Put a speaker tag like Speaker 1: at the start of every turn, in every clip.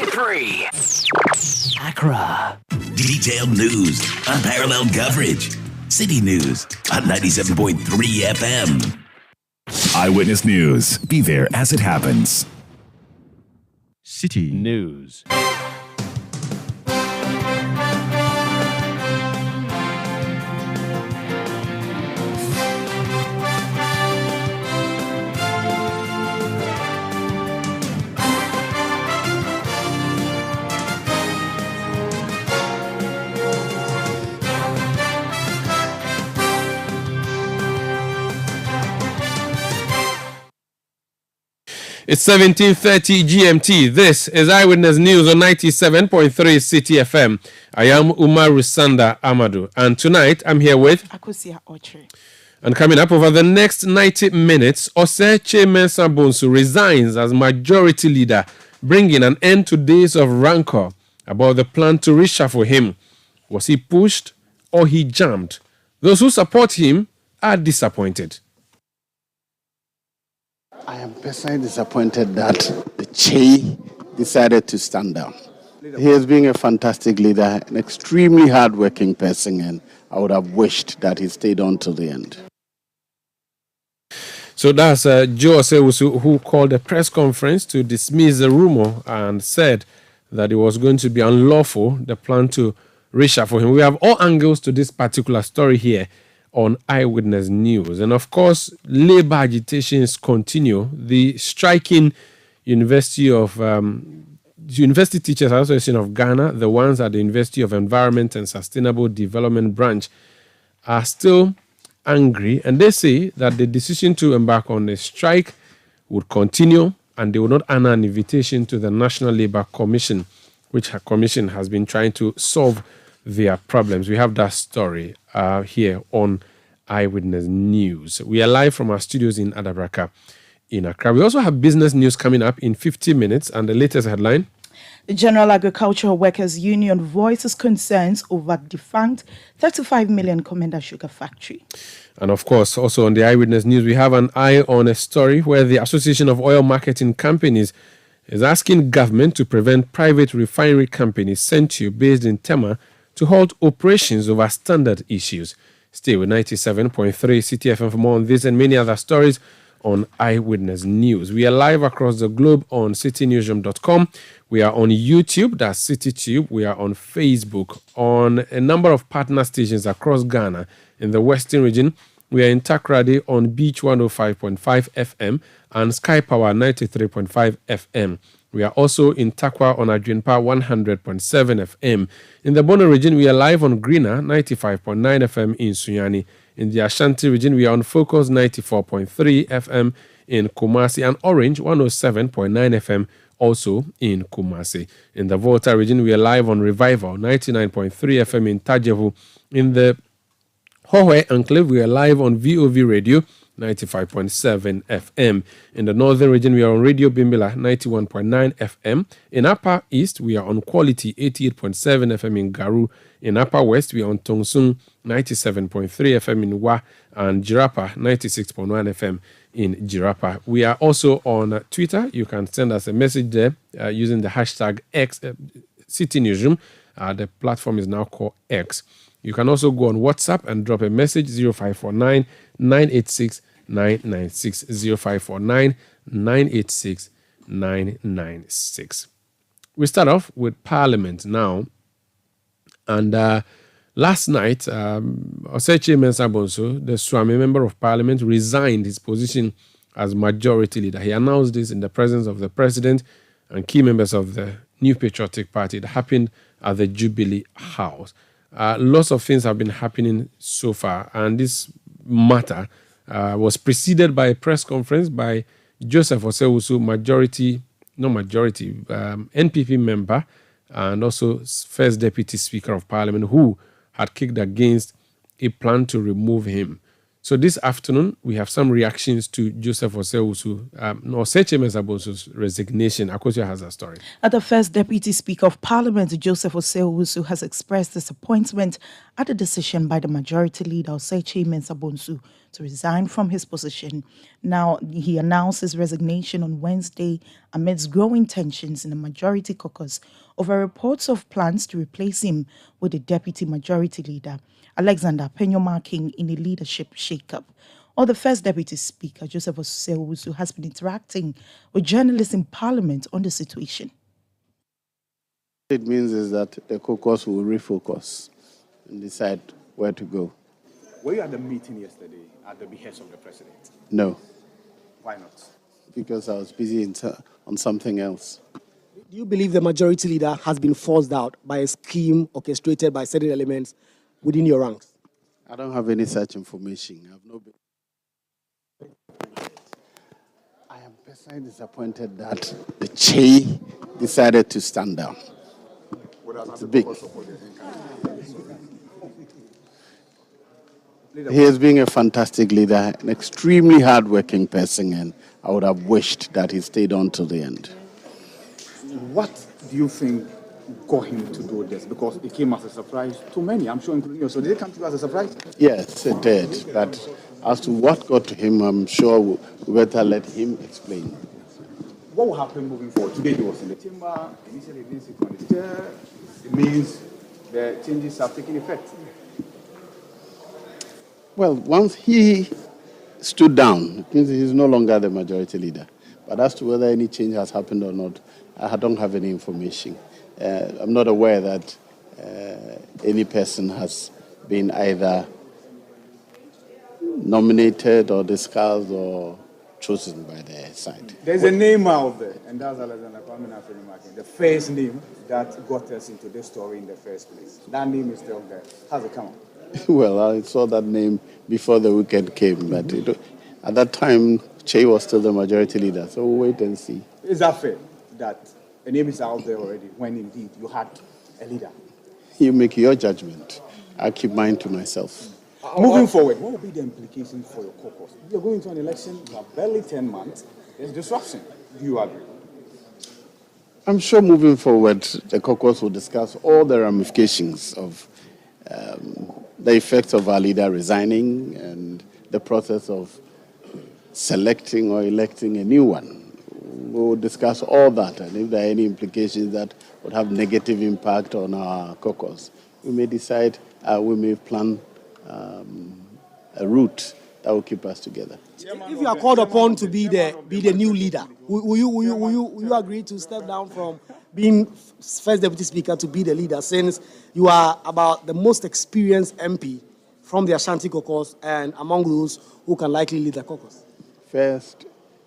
Speaker 1: 3.
Speaker 2: Accra.
Speaker 3: Detailed news, unparalleled coverage. City News on 97.3 FM.
Speaker 4: Eyewitness News. Be there as it happens.
Speaker 2: City News.
Speaker 5: It's 17:30 GMT. This is Eyewitness News on 97.3 Citi FM. I am Umar Rusanda Amadou, and tonight I'm here with
Speaker 6: Akosia Ochre.
Speaker 5: And coming up over the next 90 minutes, Oseche Mensah Bonsu resigns as majority leader, bringing an end to days of rancor about the plan to reshuffle him. Was he pushed or he jammed? Those who support him are disappointed.
Speaker 7: I am personally disappointed that the Che decided to stand down. He has been a fantastic leader, an extremely hardworking person, and I would have wished that he stayed on till the end.
Speaker 5: So that's Joe Osewusu, who called a press conference to dismiss the rumor and said that it was going to be unlawful, the plan to reshuffle him. We have all angles to this particular story here on Eyewitness News. And of course, labor agitations continue. The striking University Teachers Association of Ghana, the ones at the University of Environment and Sustainable Development branch, are still angry, and they say that the decision to embark on a strike would continue, and they will not honor an invitation to the National Labour Commission, which her commission has been trying to solve their problems. We have that story here on Eyewitness News. We are live from our studios in Adabraka in Accra. We also have business news coming up in 50 minutes, and the latest headline:
Speaker 6: The General Agricultural Workers Union voices concerns over defunct 35 million Commander Sugar Factory.
Speaker 5: And of course, also on the Eyewitness News, we have an eye on a story where the Association of Oil Marketing Companies is asking government to prevent private refinery companies Centio based in Tema to halt operations over standard issues. Stay with 97.3 Citi FM for more on this and many other stories on Eyewitness News. We are live across the globe on citynewsroom.com. We are on YouTube, that's CityTube. We are on Facebook, on a number of partner stations across Ghana. In the Western region, we are in Takoradi on Beach 105.5 FM and Sky Power 93.5 FM. We are also in Takwa on Adwenpa 100.7 FM. In the Bono region, we are live on Greener 95.9 FM in Sunyani. In the Ashanti region, we are on Focus 94.3 FM in Kumasi and Orange 107.9 FM also in Kumasi. In the Volta region, we are live on Revival 99.3 FM in Tajevu. In the Hohe Enclave, we are live on VOV Radio 95.7 FM. In the Northern region, we are on Radio Bimbila 91.9 FM. In Upper East, we are on Quality 88.7 FM in Garu. In Upper West, we are on Tongsung 97.3 FM in Wa and Jirapa 96.1 FM in Jirapa. We are also on Twitter. You can send us a message there using the hashtag X City Newsroom. The platform is now called X. You can also go on WhatsApp and drop a message 0549 986 996 0549 986 996. We start off with Parliament now. And last night, Oseche Mensah Bonsu, the Swami Member of Parliament, resigned his position as majority leader. He announced this in the presence of the President and key members of the New Patriotic Party. It happened at the Jubilee House. Lots of things have been happening so far, and this matter was preceded by a press conference by Joseph Osewusu, NPP member, and also first Deputy Speaker of Parliament, who had kicked against a plan to remove him. So this afternoon, we have some reactions to Joseph Osewusu, Oseche Mensah Bonsu's resignation. Akosia has a story.
Speaker 6: The first Deputy Speaker of Parliament, Joseph Osewusu, has expressed disappointment at the decision by the Majority Leader, Oseche Mensah Bonsu, to resign from his position. Now, he announced his resignation on Wednesday amidst growing tensions in the majority caucus over reports of plans to replace him with the deputy majority leader, Alexander Penyoma-King, in a leadership shakeup. Or the first deputy speaker, Joseph Osei-Owusu, has been interacting with journalists in parliament on the situation.
Speaker 7: What it means is that the caucus will refocus and decide where to go.
Speaker 1: Were you at the meeting yesterday at the behest of the president?
Speaker 7: No,
Speaker 1: Why not?
Speaker 7: because I was busy on something else.
Speaker 8: Do you believe the majority leader has been forced out by a scheme orchestrated by certain elements within your ranks?
Speaker 7: I don't have any such information. I am personally disappointed that the Che decided to stand down. It's big. He has been a fantastic leader, an extremely hardworking person, and I would have wished that he stayed on till the end.
Speaker 1: What do you think got him to do this? Because it came as a surprise to many, I'm sure, including you. So did it come to you as a surprise?
Speaker 7: Yes, it did. But as to what got to him, I'm sure we better let him explain.
Speaker 1: What will happen moving forward? Today he was in the chamber, initially he didn't sit on the chair. It means the changes have taken effect.
Speaker 7: Well, once he stood down, it means he's no longer the majority leader. But as to whether any change has happened or not, I don't have any information. I'm not aware that any person has been either nominated or discussed or chosen by their side.
Speaker 1: There's a name out there, and that's Alexander Penyoma-King, the first name that got us into this story in the first place. That name is still there. How's it come on?
Speaker 7: Well, I saw that name before the weekend came, but at that time, Che was still the majority leader, so we'll wait and see.
Speaker 1: Is that fair that a name is out there already when indeed you had a leader?
Speaker 7: You make your judgment. I keep mine to myself.
Speaker 1: Moving forward, what will be the implications for your caucus? You're going to an election, you have barely 10 months, there's disruption. Do you agree?
Speaker 7: I'm sure moving forward, the caucus will discuss all the ramifications of the effects of our leader resigning and the process of selecting or electing a new one. We'll discuss all that, and if there are any implications that would have negative impact on our caucus, we may decide, we may plan a route that will keep us together.
Speaker 8: If you are called upon to be the new leader, will you agree to step down from being first deputy speaker to be the leader, since you are about the most experienced MP from the Ashanti caucus and among those who can likely lead the caucus?
Speaker 7: First,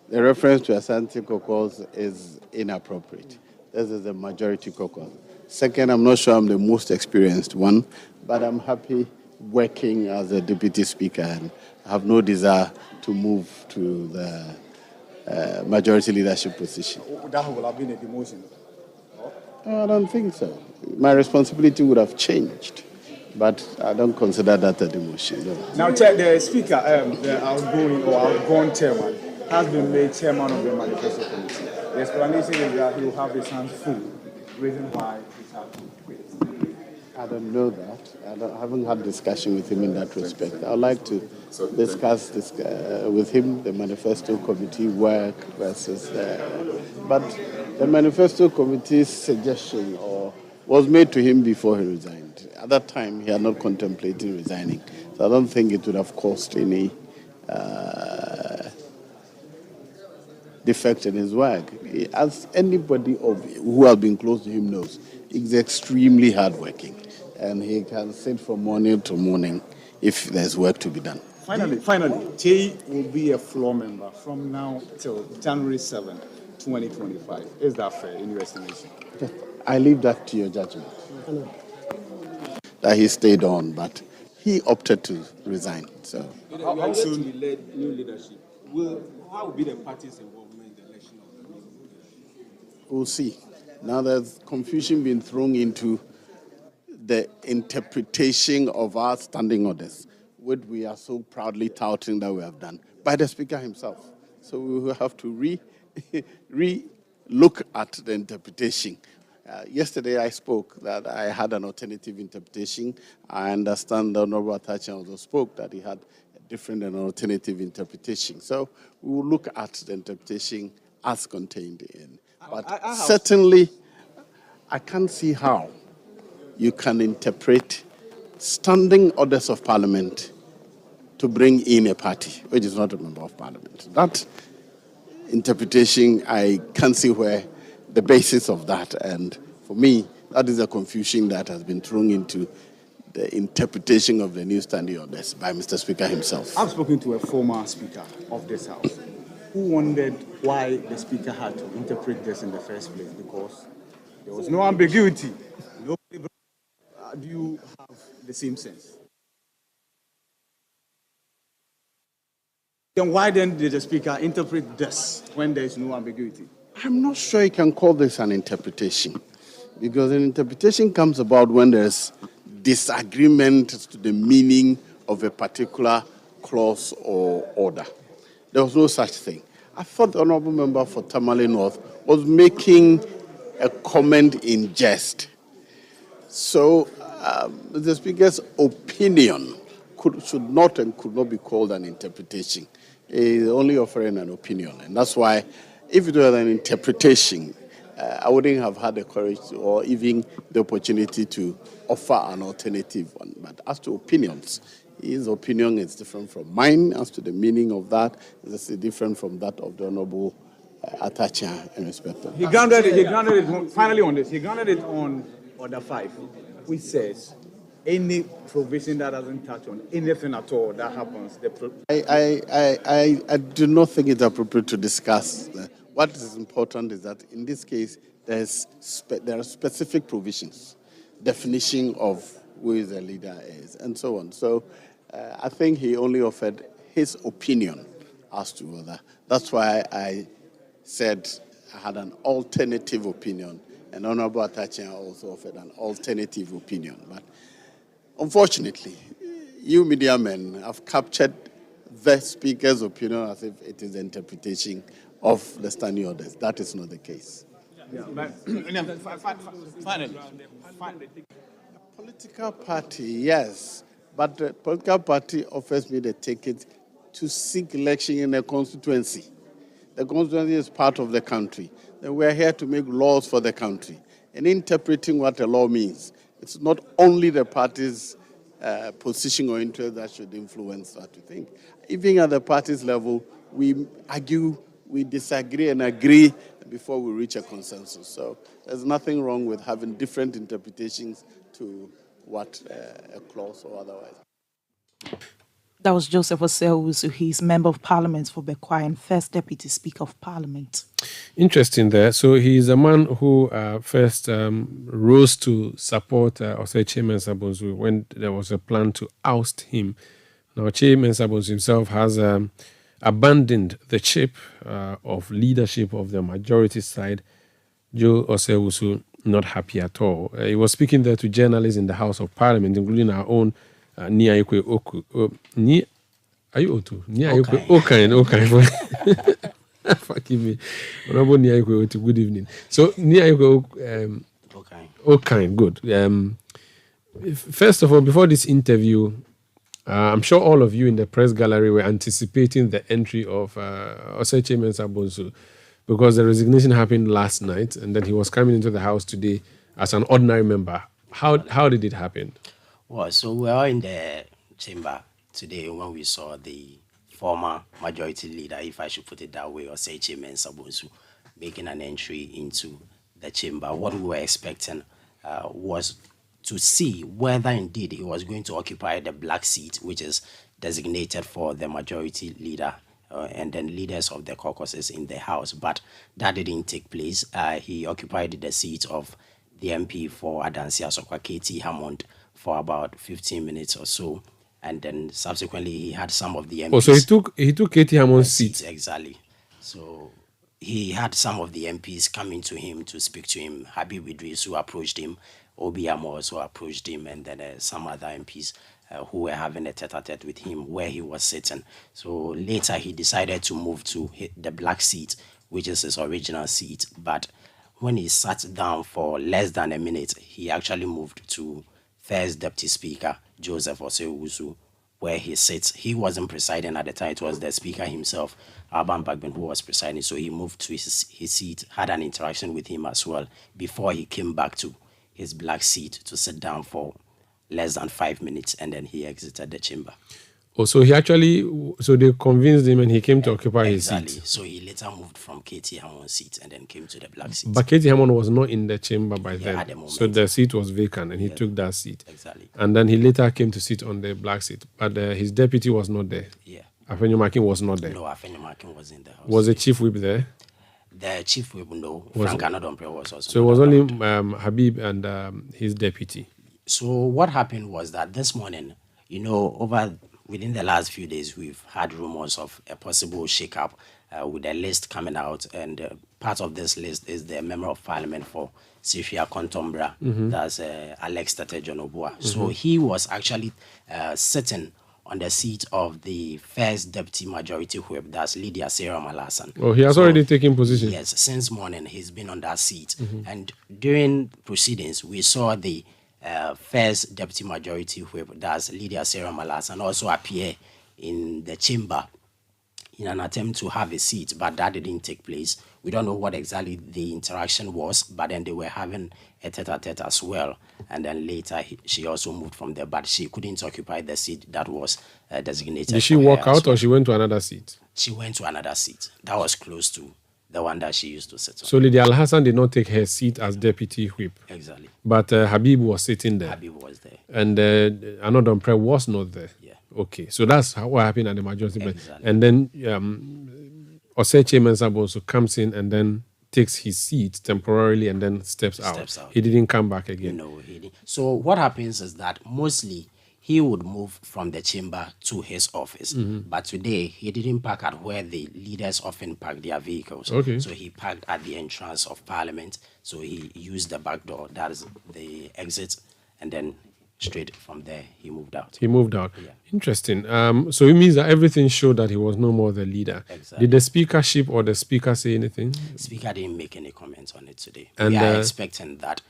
Speaker 7: the reference to Ashanti caucus is inappropriate. This is the majority caucus. Second, I'm not sure I'm the most experienced one, but I'm happy working as a deputy speaker and have no desire to move to the majority leadership position.
Speaker 1: That will have been a demotion.
Speaker 7: I don't think so. My responsibility would have changed, but I don't consider that a demotion. No.
Speaker 1: Now, the speaker, the outgoing chairman, has been made chairman of the manifesto committee. The explanation is that he will have his hands full, reason why he's had to quit.
Speaker 7: I don't know that. I haven't had discussion with him in that respect. I would like to discuss this with him, the manifesto committee work versus... but the manifesto committee's suggestion was made to him before he resigned. At that time, he had not contemplated resigning. So I don't think it would have caused any defect in his work. As anybody who has been close to him knows, he's extremely hardworking. And he can sit from morning to morning if there's work to be done.
Speaker 1: Finally, Che will be a floor member from now till January 7th, 2025. Is that fair in your estimation?
Speaker 7: I leave that to your judgment. That he stayed on, but he opted to resign. So,
Speaker 1: How soon?
Speaker 9: He led new leadership. How will be the party's involvement in the election of the new leadership?
Speaker 7: we'll see. Now there's confusion being thrown into the interpretation of our standing orders, which we are so proudly touting that we have done, by the Speaker himself. So we will have to re-look at the interpretation. Yesterday I spoke that I had an alternative interpretation. I understand that Honorable Atachi also spoke that he had a different and alternative interpretation. So we will look at the interpretation as contained in. But certainly, I can't see how you can interpret standing orders of parliament to bring in a party which is not a member of parliament. That interpretation, I can't see where the basis of that, and for me, that is a confusion that has been thrown into the interpretation of the new standing orders by Mr. Speaker himself.
Speaker 1: I've spoken to a former speaker of this house who wondered why the speaker had to interpret this in the first place, because there was no ambiguity. Do you have the same sense? Then why then did the speaker interpret this when there is no ambiguity?
Speaker 7: I'm not sure you can call this an interpretation, because an interpretation comes about when there's disagreement to the meaning of a particular clause or order. There was no such thing. I thought the Honourable Member for Tamale North was making a comment in jest. So the Speaker's opinion should not and could not be called an interpretation. He is only offering an opinion. And that's why, if it was an interpretation, I wouldn't have had the courage or even the opportunity to offer an alternative one. But as to opinions, his opinion is different from mine. As to the meaning of that, it's different from that of the Honourable Atacha and Inspector.
Speaker 1: He grounded it, finally on this, he grounded it on Order 5, which says any provision that doesn't touch on anything at all that happens.
Speaker 7: I do not think it's appropriate to discuss. What is important is that in this case, there are specific provisions, definition of who the leader is, and so on. So I think he only offered his opinion as to whether. That's why I said I had an alternative opinion, and Honorable Atachian also offered an alternative opinion. But unfortunately, you media men have captured the Speaker's opinion as if it is the interpretation of the standing orders. That is not the case.
Speaker 1: Yeah, but finally.
Speaker 7: Political party, yes, but the political party offers me the ticket to seek election in a constituency. The constituency is part of the country. And we're here to make laws for the country. And interpreting what a law means, it's not only the party's position or interest that should influence that, I think. Even at the party's level, we argue, we disagree and agree before we reach a consensus. So there's nothing wrong with having different interpretations to what a clause or otherwise.
Speaker 6: That was Joseph Osei-Owusu. He's Member of Parliament for Bekwai and First Deputy Speaker of Parliament.
Speaker 5: Interesting there. So he's a man who first rose to support Osei Mensah-Bonsu when there was a plan to oust him. Now, Mensah-Bonsu himself has abandoned the chip of leadership of the majority side. Joe Osei-Owusu not happy at all. He was speaking there to journalists in the House of Parliament, including our own Niayekwe Oku. Are you Otu? Niayekwe Okain. Forgive me. Honorable Niayekwe Otu, good evening. So, Niayekwe Okain, good. First of all, before this interview, I'm sure all of you in the press gallery were anticipating the entry of Osei Mensah-Bonsu, because the resignation happened last night, and then he was coming into the House today as an ordinary member. How did it happen?
Speaker 10: Well, so we were in the chamber today when we saw the former majority leader, if I should put it that way, Osei Mensah-Bonsu, making an entry into the chamber. What we were expecting was to see whether indeed he was going to occupy the black seat, which is designated for the majority leader and then leaders of the caucuses in the House. But that didn't take place. He occupied the seat of the MP for Adansi Asokwa, K.T. Hammond, for about 15 minutes or so. And then subsequently he had some of the MPs.
Speaker 5: Oh, so he took K.T. Hammond's seat.
Speaker 10: Exactly. So he had some of the MPs coming to him to speak to him. Habib Idris, who approached him, Obi Amo also approached him, and then some other MPs who were having a tete-a-tete with him where he was sitting. So later he decided to move to the black seat, which is his original seat. But when he sat down for less than a minute, he actually moved to First Deputy Speaker Joseph Osei-Owusu where he sits. He wasn't presiding at the time. It was the speaker himself, Alban Bagbin, who was presiding. So he moved to his seat, had an interaction with him as well before he came back to his black seat to sit down for less than 5 minutes, and then he exited the chamber.
Speaker 5: Oh, so they convinced him and he came to occupy his seat.
Speaker 10: So he later moved from Katie Hammond's seat and then came to the black seat.
Speaker 5: But Katie Hammond was not in the chamber by then.
Speaker 10: At the moment.
Speaker 5: So the seat was vacant and he took that seat.
Speaker 10: Exactly.
Speaker 5: And then he later came to sit on the black seat. But his deputy was not there.
Speaker 10: Yeah.
Speaker 5: Afenyo Makin was not there.
Speaker 10: No, Afenyo Makin was in the house.
Speaker 5: Was the chief whip there?
Speaker 10: The chief whip, no. Frank Anodompre was also.
Speaker 5: So it was only Habib and his deputy.
Speaker 10: So what happened was that this morning, within the last few days, we've had rumors of a possible shake-up with a list coming out. And part of this list is the Member of Parliament for Sifia Kontombra, that's Alex Tatejon-Obua. So he was actually sitting on the seat of the first deputy majority whip, that's Lydia Sarah Malasan.
Speaker 5: Oh, he has already taken position?
Speaker 10: Yes, since morning he's been on that seat. And during proceedings, we saw the first deputy majority whip, that's Lydia Sarah Malasan, also appear in the chamber in an attempt to have a seat, but that didn't take place. We don't know what exactly the interaction was, but then they were having a tete-a-tete as well. And then later, she also moved from there, but she couldn't occupy the seat that was designated.
Speaker 5: Did she walk out or she went to another seat?
Speaker 10: She went to another seat. That was close to the one that she used to sit on.
Speaker 5: So Lydia Al-Hassan did not take her seat as deputy whip.
Speaker 10: Exactly.
Speaker 5: But Habib was sitting there.
Speaker 10: Habib was there.
Speaker 5: And Anodompre was not there.
Speaker 10: Yeah.
Speaker 5: Okay, so that's what happened at the majority.
Speaker 10: Exactly.
Speaker 5: And then Oseche Mensah also comes in and then takes his seat temporarily and then steps out. He didn't come back again.
Speaker 10: No, he didn't. So what happens is that mostly he would move from the chamber to his office. But today, he didn't park at where the leaders often park their vehicles.
Speaker 5: Okay.
Speaker 10: So he parked at the entrance of Parliament. So he used the back door, that is the exit, and then straight from there, he moved out.
Speaker 5: Yeah. Interesting. So it means that everything showed that he was no more the leader.
Speaker 10: Exactly.
Speaker 5: Did the speakership or the speaker say anything?
Speaker 10: Speaker didn't make any comments on it today.
Speaker 5: And
Speaker 10: we are expecting that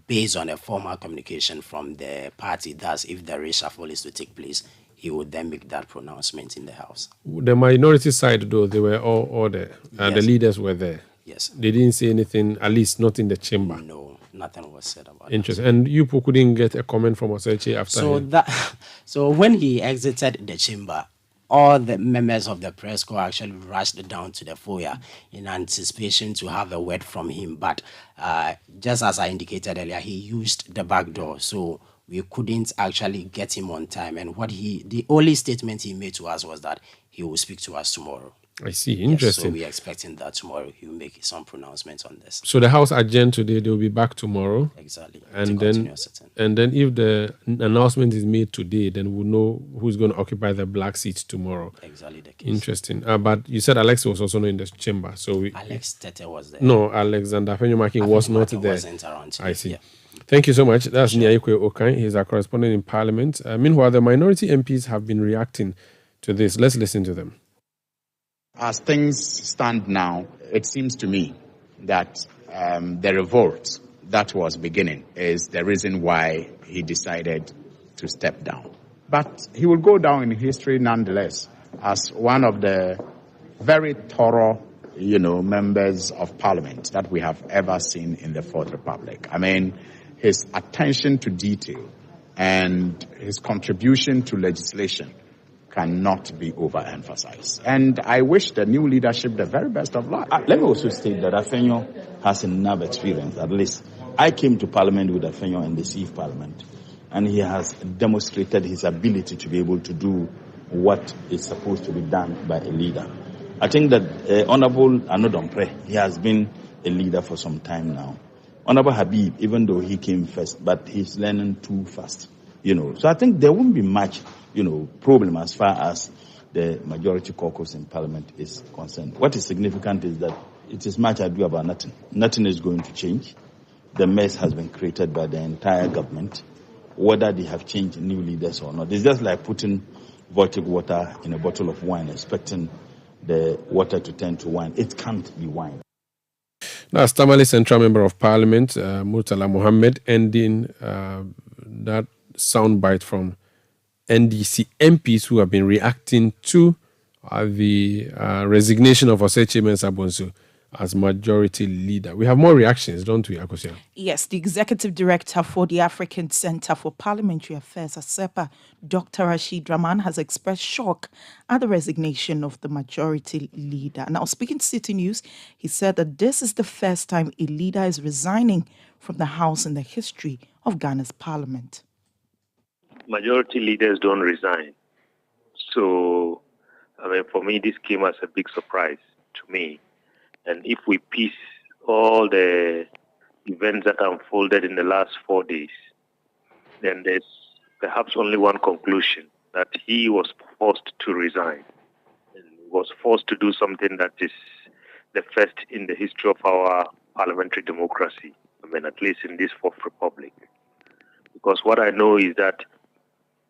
Speaker 10: based on a formal communication from the party, thus if the reshuffle is to take place, he would then make that pronouncement in the House.
Speaker 5: The minority side, though, they were all there.
Speaker 10: Yes.
Speaker 5: The leaders were there.
Speaker 10: Yes.
Speaker 5: They didn't say anything, at least not in the chamber.
Speaker 10: No, nothing was said about it.
Speaker 5: Interesting. And you couldn't get a comment from Oseche after
Speaker 10: So when he exited the chamber, all the members of the press corps actually rushed down to the foyer in anticipation to have a word from him. But just as I indicated earlier, he used the back door, so we couldn't actually get him on time. And the only statement he made to us was that he will speak to us tomorrow.
Speaker 5: I see. Interesting.
Speaker 10: Yes, so we're expecting that tomorrow he will make some pronouncements on this.
Speaker 5: So the House adjourned today. They will be back tomorrow.
Speaker 10: Exactly.
Speaker 5: And then if the announcement is made today, then we'll know who's going to occupy the black seat tomorrow.
Speaker 10: Exactly the case.
Speaker 5: Interesting. But you said Alex was also not in the chamber. So
Speaker 10: Alex Tete was there.
Speaker 5: No, Alexander Afenyo-Makin was not there.
Speaker 10: Wasn't around today.
Speaker 5: I see. Yeah. Thank you so much. That's Nyaikwe Okan. He's our correspondent in Parliament. Meanwhile, the minority MPs have been reacting to this. Let's listen to them.
Speaker 11: As things stand now, it seems to me that the revolt that was beginning is the reason why he decided to step down. But he will go down in history nonetheless as one of the very thorough, members of parliament that we have ever seen in the Fourth Republic. I mean, his attention to detail and his contribution to legislation cannot be overemphasized. And I wish the new leadership the very best of luck.
Speaker 12: Let me also state that Afenyo has enough experience. At least I came to Parliament with Afenyo in the CIF Parliament, and he has demonstrated his ability to be able to do what is supposed to be done by a leader. I think that Honorable Anodompre, he has been a leader for some time now. Honorable Habib, even though he came first, but he's learning too fast. So I think there won't be much problem as far as the majority caucus in Parliament is concerned. What is significant is that it is much ado about nothing. Nothing is going to change. The mess has been created by the entire government, whether they have changed new leaders or not. It's just like putting Vortic water in a bottle of wine, expecting the water to turn to wine. It can't be wine.
Speaker 5: That's Tamale Central Member of Parliament, Murtala Mohammed, ending that soundbite from NDC MPs who have been reacting to the resignation of Osechi Mensah-Bonsu as majority leader. We have more reactions, don't we, Akosia?
Speaker 6: Yes, the executive director for the African Center for Parliamentary Affairs, ASEPA, Dr. Rashid Rahman, has expressed shock at the resignation of the majority leader. Now, speaking to City News, he said that this is the first time a leader is resigning from the House in the history of Ghana's parliament.
Speaker 13: Majority leaders don't resign. So, for me, this came as a big surprise to me. And if we piece all the events that unfolded in the last 4 days, then there's perhaps only one conclusion, that he was forced to resign and was forced to do something that is the first in the history of our parliamentary democracy, at least in this Fourth Republic. Because what I know is that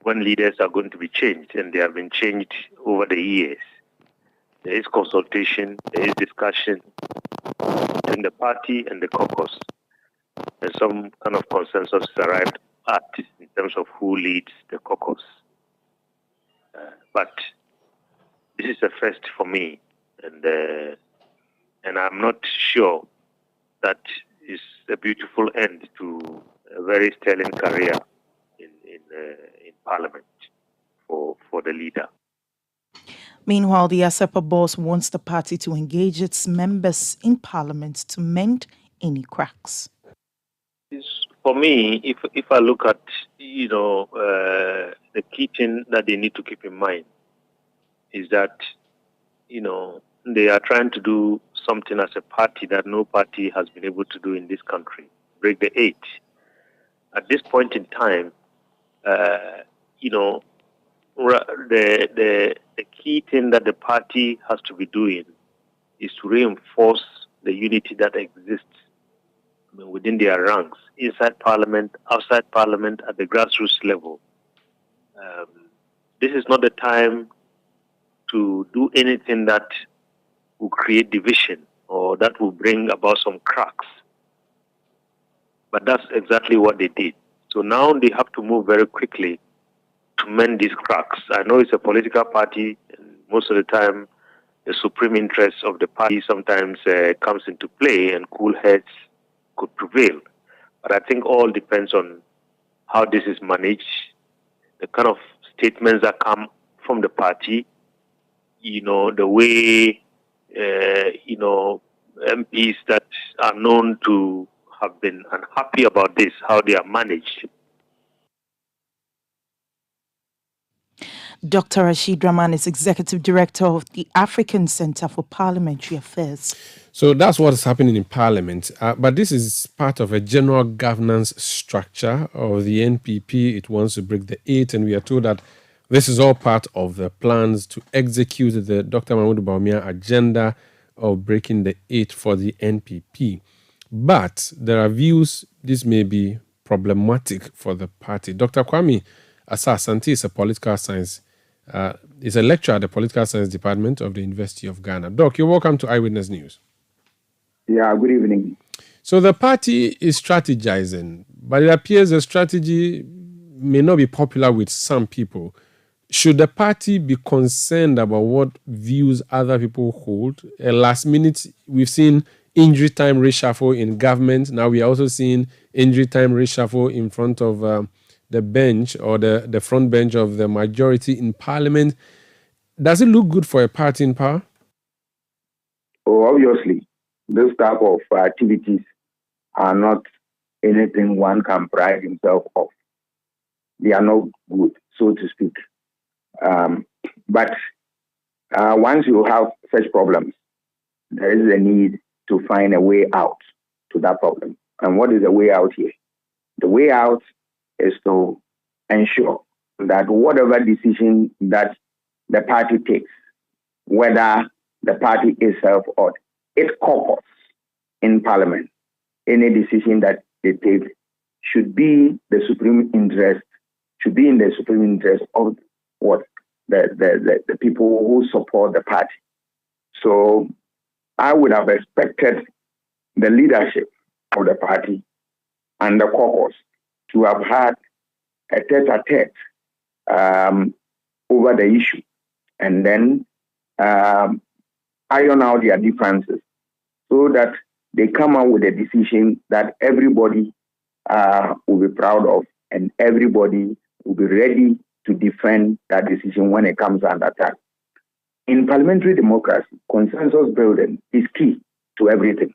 Speaker 13: when leaders are going to be changed, and they have been changed over the years, there is consultation, there is discussion between the party and the caucus, and some kind of consensus is arrived at in terms of who leads the caucus. But this is a first for me, and I'm not sure that is a beautiful end to a very sterling career in Parliament for the leader.
Speaker 6: Meanwhile, the ASEPA boss wants the party to engage its members in Parliament to mend any cracks.
Speaker 13: For me, if I look at the key thing that they need to keep in mind is that they are trying to do something as a party that no party has been able to do in this country, break the eight. At this point in time, the key thing that the party has to be doing is to reinforce the unity that exists within their ranks, inside Parliament, outside Parliament, at the grassroots level. This is not the time to do anything that will create division or that will bring about some cracks. But that's exactly what they did. So now they have to move very quickly to mend these cracks. I know it's a political party, and most of the time the supreme interest of the party sometimes comes into play, and cool heads could prevail. But I think all depends on how this is managed, the kind of statements that come from the party, the way, MPs that are known to have been unhappy about this, how they are managed.
Speaker 6: Dr. Rashid Rahman is Executive Director of the African Center for Parliamentary Affairs.
Speaker 5: So that's what is happening in Parliament. But this is part of a general governance structure of the NPP. It wants to break the eight, and we are told that this is all part of the plans to execute the Dr. Mahmoud Bawumia agenda of breaking the eight for the NPP. But there are views this may be problematic for the party. Dr. Kwame Asa-Asante is a political science. Is a lecturer at the Political Science Department of the University of Ghana. Doc, you're welcome to Eyewitness News.
Speaker 14: Yeah, good evening.
Speaker 5: So the party is strategizing, but it appears the strategy may not be popular with some people. Should the party be concerned about what views other people hold? Last minute, we've seen injury time reshuffle in government. Now we are also seeing injury time reshuffle in front of the bench or the front bench of the majority in Parliament. Does it look good for a party in power?
Speaker 14: Oh, obviously, this type of activities are not anything one can pride himself of. They are not good, so to speak. But once you have such problems, there is a need to find a way out to that problem. And what is the way out here? The way out is to ensure that whatever decision that the party takes, whether the party itself or its caucus in Parliament, any decision that they take should be the supreme interest, should be in the supreme interest of what the people who support the party. So I would have expected the leadership of the party and the caucus to have had a tete-a-tete over the issue, and then iron out their differences so that they come out with a decision that everybody will be proud of, and everybody will be ready to defend that decision when it comes under attack. In parliamentary democracy, consensus building is key to everything.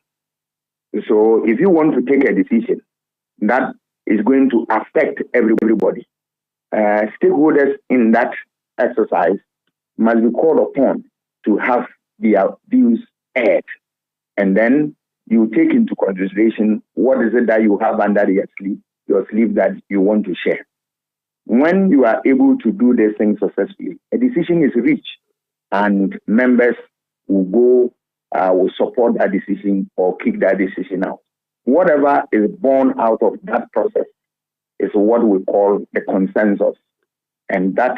Speaker 14: So if you want to take a decision that is going to affect everybody, stakeholders in that exercise must be called upon to have their views aired. And then you take into consideration what is it that you have under your sleeve that you want to share. When you are able to do this thing successfully, a decision is reached and members will support that decision or kick that decision out. Whatever is born out of that process is what we call the consensus. And that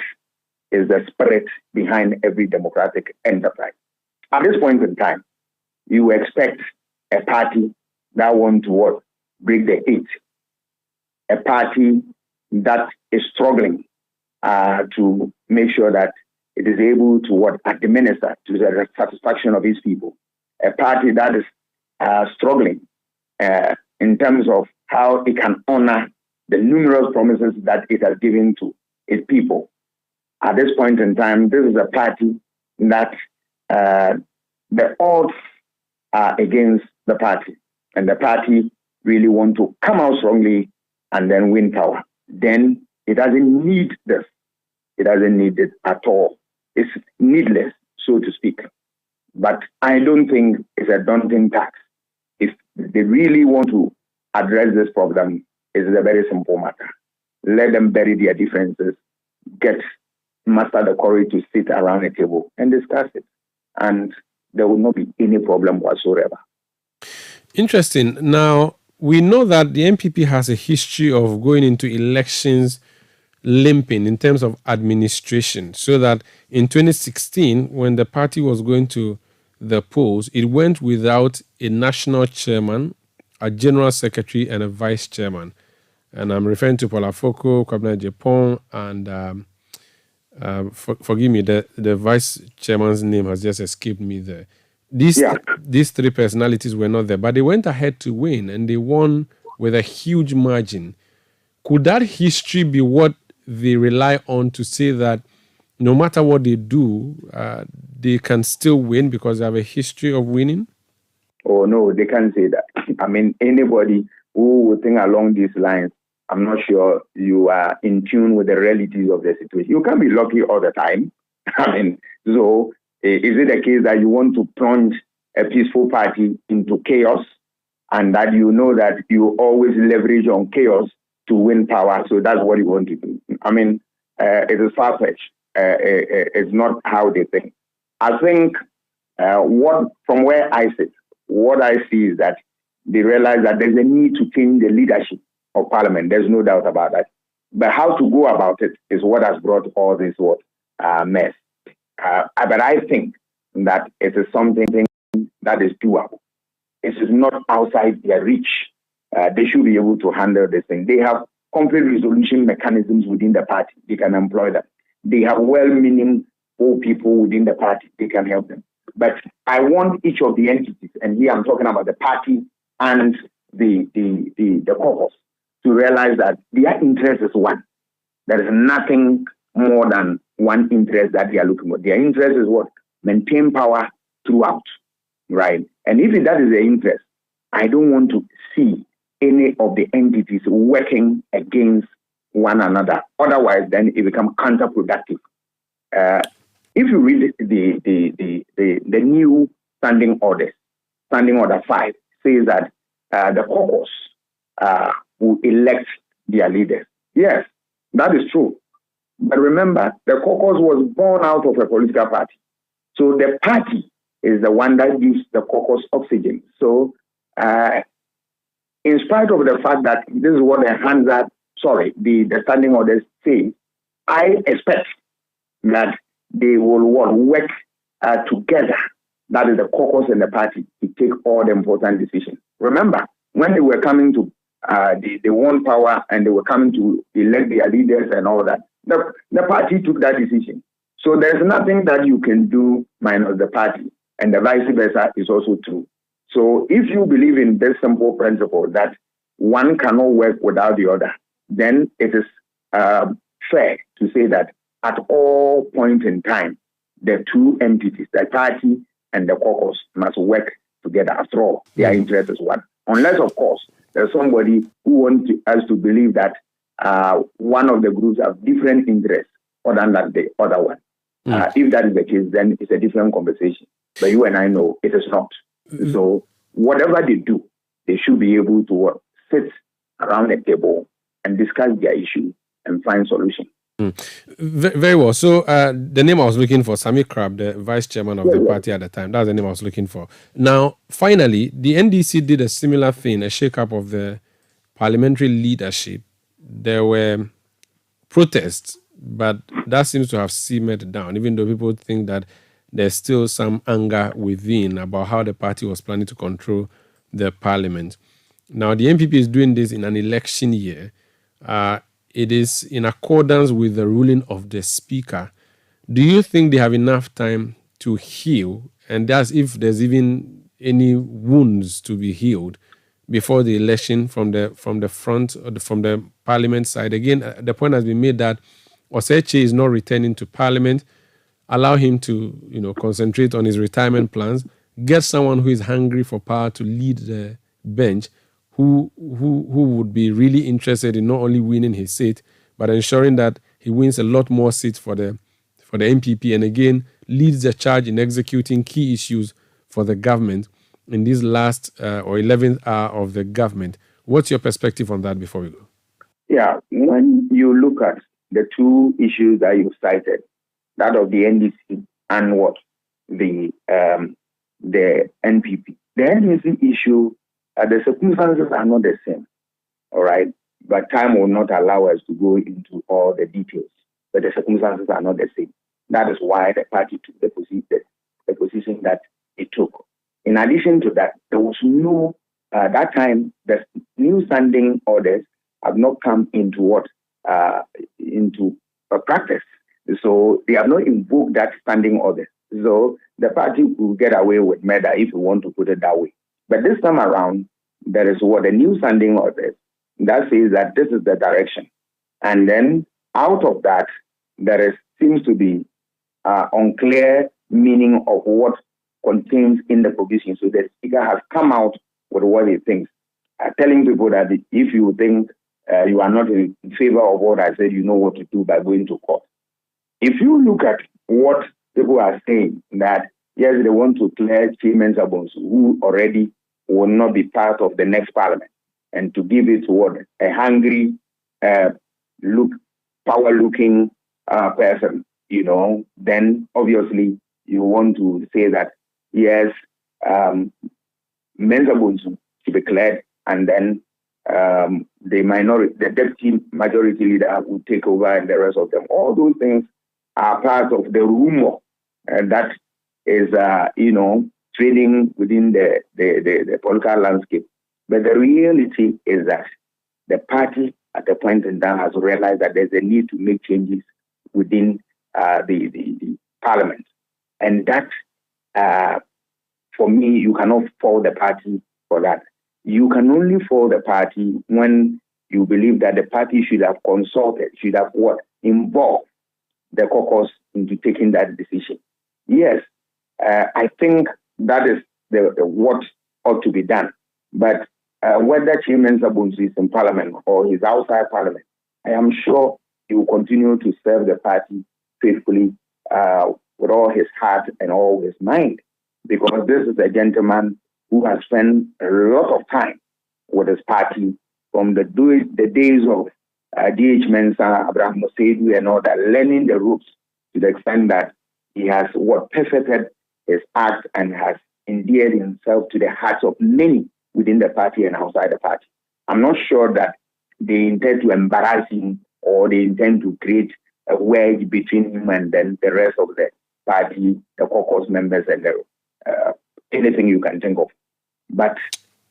Speaker 14: is the spirit behind every democratic enterprise. At this point in time, you expect a party that wants to break the eight, a party that is struggling to make sure that it is able to administer to the satisfaction of its people, a party that is struggling in terms of how it can honor the numerous promises that it has given to its people. At this point in time, this is a party that the odds are against the party, and the party really want to come out strongly and then win power. Then it doesn't need this. It doesn't need it at all. It's needless, so to speak. But I don't think it's a daunting task. If they really want to address this problem, it's a very simple matter. Let them bury their differences, muster the courage to sit around a table and discuss it. And there will not be any problem whatsoever.
Speaker 5: Interesting. Now, we know that the NPP has a history of going into elections limping in terms of administration, so that in 2016, when the party was going to the polls, it went without a national chairman, a general secretary, and a vice chairman. And I'm referring to Paula Foko, Kwabena Japon, and forgive me, the vice chairman's name has just escaped me there. These three personalities were not there, but they went ahead to win, and they won with a huge margin. Could that history be what they rely on to say that no matter what they do, they can still win because they have a history of winning?
Speaker 14: Oh, no, they can't say that. I mean, anybody who would think along these lines, I'm not sure you are in tune with the realities of the situation. You can't be lucky all the time. I mean, so is it a case that you want to plunge a peaceful party into chaos and that you know that you always leverage on chaos to win power? So that's what you want to do. I mean, it is far-fetched. It's not how they think. I think from where I sit, what I see is that they realize that there's a need to change the leadership of Parliament. There's no doubt about that. But how to go about it is what has brought all this mess. But I think that it is something that is doable. It is not outside their reach. They should be able to handle this thing. They have conflict resolution mechanisms within the party. They can employ them. They have well-meaning people within the party. They can help them. But I want each of the entities, and here I'm talking about the party and the caucus, to realize that their interest is one. There is nothing more than one interest that they are looking for. Their interest is what? Maintain power throughout, right? And if that is their interest, I don't want to see any of the entities working against one another. Otherwise, then it becomes counterproductive. If you read the new standing orders, Standing Order 5 says that the caucus will elect their leaders. Yes, that is true. But remember, the caucus was born out of a political party. So the party is the one that gives the caucus oxygen. So in spite of the fact that this is what the standing orders say, I expect that they will work together, that is the caucus and the party, to take all the important decisions. Remember, when they were coming to, they won power and they were coming to elect their leaders and all that, The party took that decision. So there's nothing that you can do minus the party. And the vice versa is also true. So if you believe in this simple principle that one cannot work without the other, then it is fair to say that at all points in time, the two entities, the party and the caucus, must work together. After all, their interest is one. Unless, of course, there's somebody who wants us to believe that one of the groups have different interests other than the other one. If that is the case, then it's a different conversation. But you and I know it is not. So whatever they do, they should be able to sit around a table and discuss their issue and find solutions.
Speaker 5: Very well. So the name I was looking for, Sami Krab, the vice chairman of the party at the time, that's the name I was looking for. Now, finally, the NDC did a similar thing, a shake-up of the parliamentary leadership. There were protests, but that seems to have simmered down, even though people think that there's still some anger within about how the party was planning to control the parliament. Now, the NPP is doing this in an election year. It is in accordance with the ruling of the speaker. Do you think they have enough time to heal, and that's if there's even any wounds to be healed before the election from the front or from the parliament side? Again, the point has been made that Oseche is not returning to parliament. Allow him to, concentrate on his retirement plans. Get someone who is hungry for power to lead the bench, who would be really interested in not only winning his seat, but ensuring that he wins a lot more seats for the MPP, and again leads the charge in executing key issues for the government in this last or 11th hour of the government. What's your perspective on that before we go?
Speaker 14: Yeah, when you look at the two issues that you cited, that of the NDC and the NPP. The NDC issue, the circumstances are not the same, all right? But time will not allow us to go into all the details. But the circumstances are not the same. That is why the party took the position that it took. In addition to that, there was no, that time, the new standing orders have not come into into practice. So they have not invoked that standing order. So the party will get away with murder, if you want to put it that way. But this time around, there is a new standing order that says that this is the direction. And then out of that, there seems to be unclear meaning of what contains in the provision. So the speaker has come out with what he thinks, telling people that if you think you are not in favor of what I said, you know what to do by going to court. If you look at what people are saying, that yes, they want to clear Chief Sabons, who already will not be part of the next parliament, and to give it to a hungry, power-looking person, then obviously you want to say that yes, Mensah should be cleared, and then the deputy majority leader will take over, and the rest of them. All those things are part of the rumor that is, trading within the political landscape. But the reality is that the party at the point in time has realized that there's a need to make changes within the parliament. And that, for me, you cannot fault the party for that. You can only fault the party when you believe that the party should have consulted, should have involved the caucus into taking that decision. Yes, I think that is what ought to be done. But whether Chairman Sabons is in Parliament or he's outside Parliament, I am sure he will continue to serve the party faithfully with all his heart and all his mind, because this is a gentleman who has spent a lot of time with his party from the days of D.H. Mensah, Abraham Mosedu, and all that, learning the ropes to the extent that he has perfected his act and has endeared himself to the hearts of many within the party and outside the party. I'm not sure that they intend to embarrass him or they intend to create a wedge between him and then the rest of the party, the caucus members, and anything you can think of. But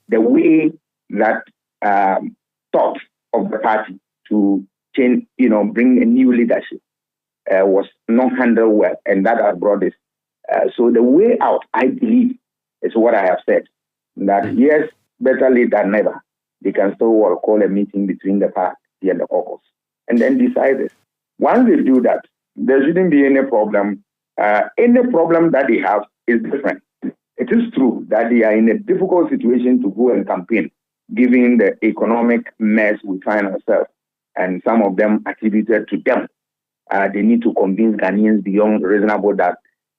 Speaker 14: the way that thought of the party to change, bring a new leadership was not handled well, and that has brought this. So the way out, I believe, is what I have said, that yes, better late than never. They can still call a meeting between the party and the caucus and then decide this. Once they do that, there shouldn't be any problem. Any problem that they have is different. It is true that they are in a difficult situation to go and campaign, given the economic mess we find ourselves, and some of them attributed to them. They need to convince Ghanaians beyond reasonable doubt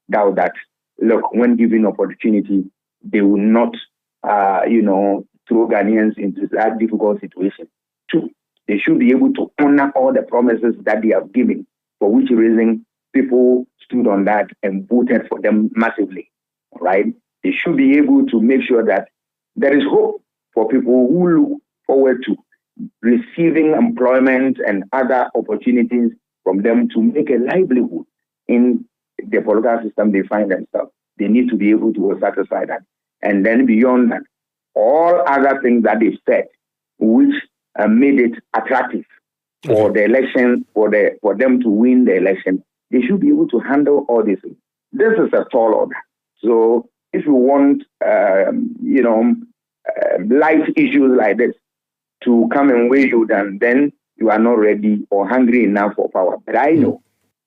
Speaker 14: that, look, when given opportunity, they will not, throw Ghanaians into that difficult situation. Two, they should be able to honor all the promises that they have given, for which reason people stood on that and voted for them massively, right? They should be able to make sure that there is hope for people who look forward to receiving employment and other opportunities from them to make a livelihood in the political system they find themselves. They need to be able to satisfy that. And then beyond that, all other things that they said, which made it attractive for the election, for them to win the election, they should be able to handle all these things. This is a tall order. So if you want, life issues like this to come and weigh you down, then you are not ready or hungry enough for power. But I know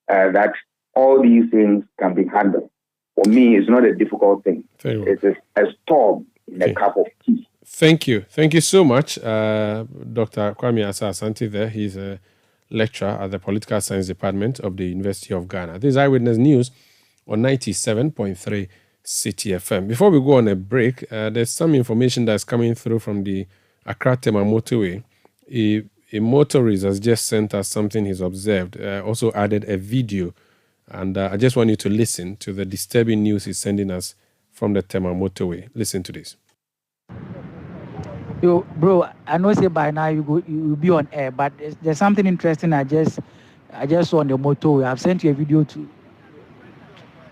Speaker 14: that all these things can be handled. For me, it's not a difficult thing. It is a storm in a cup of tea.
Speaker 5: Thank you. Thank you so much, Dr. Kwame Asante there. He's a lecturer at the Political Science Department of the University of Ghana. This is Eyewitness News on 97.3 Citi FM. Before we go on a break, there's some information that's coming through from the Accra-Tema motorway. A motorist has just sent us something he's observed, also added a video. And I just want you to listen to the disturbing news he's sending us from the Tema motorway. Listen to this.
Speaker 15: Yo, bro, I know say by now you'll be on air, but there's something interesting I just saw on the motorway. I've sent you a video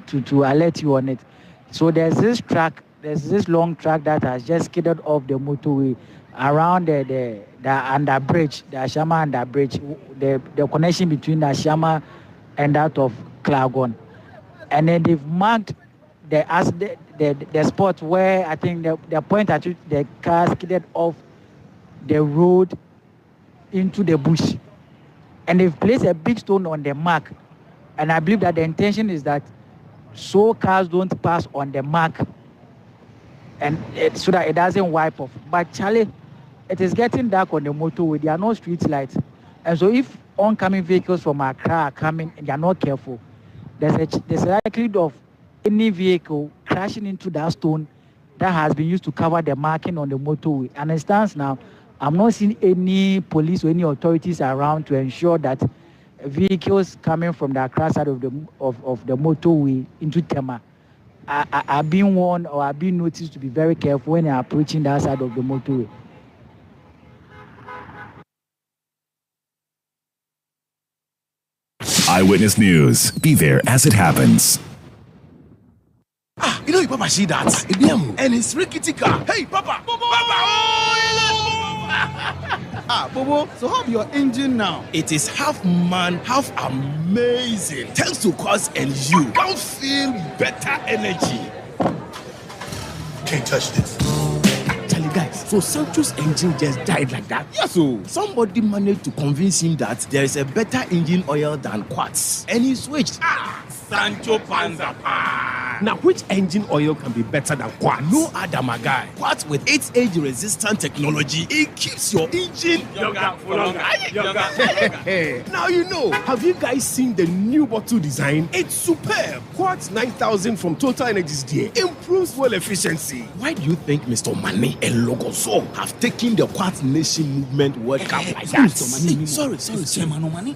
Speaker 15: to alert you on it. So there's this long track that has just skidded off the motorway around the under bridge, the Ashama under bridge, the connection between the Ashama and that of Klagon. And then they've marked the spot where I think the point at which the car skidded off the road into the bush. And they've placed a big stone on the mark. And I believe that the intention is that so cars don't pass on the mark and so that it doesn't wipe off. But Charlie, it is getting dark on the motorway. There are no street lights. And so if oncoming vehicles from Accra are coming and they are not careful, there's a likelihood of any vehicle crashing into that stone that has been used to cover the marking on the motorway. And it stands now, I'm not seeing any police or any authorities around to ensure that vehicles coming from the Accra side of the motorway into Tema are being warned or are being noticed to be very careful when they are approaching that side of the motorway.
Speaker 4: Eyewitness News. Be there as it happens.
Speaker 16: You know your papa see that? And it's rickety car. Hey, papa!
Speaker 1: Bobo, so how your engine now?
Speaker 16: It is half man, half amazing. Thanks to Quartz and you can feel better energy. Can't touch this. Actually, guys, so Sancho's engine just died like that. Yes, so somebody managed to convince him that there is a better engine oil than Quartz, and he switched. Sancho Panza.
Speaker 17: Now, which engine oil can be better than Quartz?
Speaker 16: No other, my guy. Quartz with its age-resistant technology, it keeps your engine younger for longer.
Speaker 17: Now you know. Have you guys seen the new bottle design?
Speaker 16: It's superb.
Speaker 17: Quartz 9000 from Total Energies there improves fuel efficiency.
Speaker 16: Why do you think Mr. Mane and Logoso have taken the Quartz Nation movement World Cup like that? Sorry. Chairman Mane.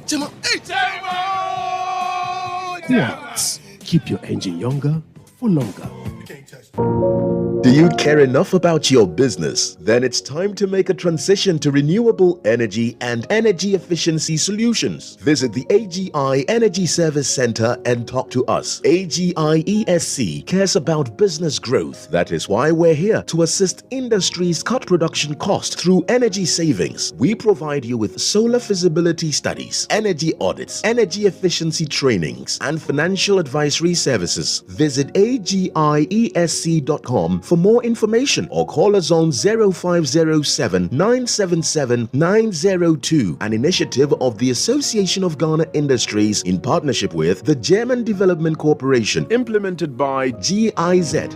Speaker 17: Quartz. Keep your engine younger for longer.
Speaker 16: Can't touch
Speaker 18: Do you care enough about your business? Then it's time to make a transition to renewable energy and energy efficiency solutions. Visit the AGI Energy Service Center and talk to us. AGI ESC cares about business growth. That is why we're here to assist industries cut production costs through energy savings. We provide you with solar feasibility studies, energy audits, energy efficiency trainings, and financial advisory services. Visit agiesc.com for more information or call us on 0507 977 902, an initiative of the Association of Ghana Industries in partnership with the German Development Corporation, implemented by GIZ.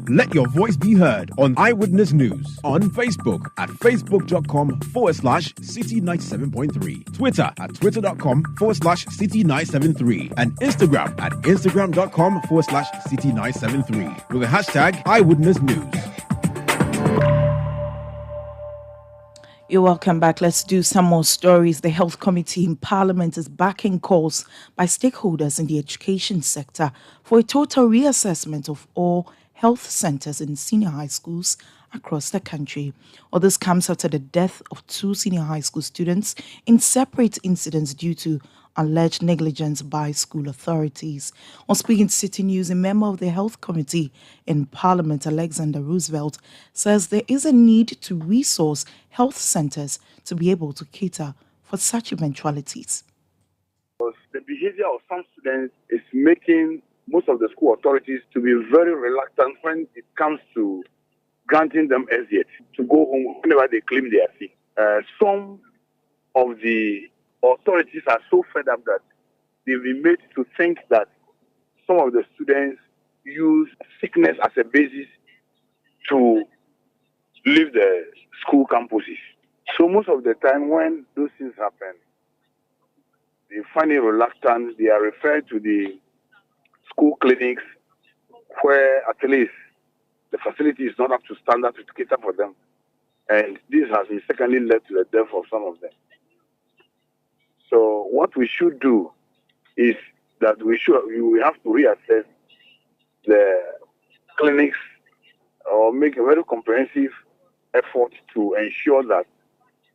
Speaker 17: Let your voice be heard on Eyewitness News on Facebook at facebook.com/City97.3, Twitter at twitter.com/City973, and Instagram at instagram.com/City973 with the hashtag Eyewitness News.
Speaker 6: You're welcome back. Let's do some more stories. The Health Committee in Parliament is backing calls by stakeholders in the education sector for a total reassessment of all health centers in senior high schools across the country. All this comes after the death of 2 senior high school students in separate incidents due to alleged negligence by school authorities. On speaking to City News, a member of the Health Committee in Parliament, Alexander Roosevelt, says there is a need to resource health centers to be able to cater for such eventualities.
Speaker 19: The behavior of some students is making most of the school authorities to be very reluctant when it comes to granting them exit to go home whenever they claim they are sick. Some of the authorities are so fed up that they've been made to think that some of the students use sickness as a basis to leave the school campuses. So most of the time when those things happen, they find it reluctant. They are referred to the school clinics where at least the facility is not up to standard to cater for them. And this has secondly led to the death of some of them. So what we should do is that we have to reassess the clinics or make a very comprehensive effort to ensure that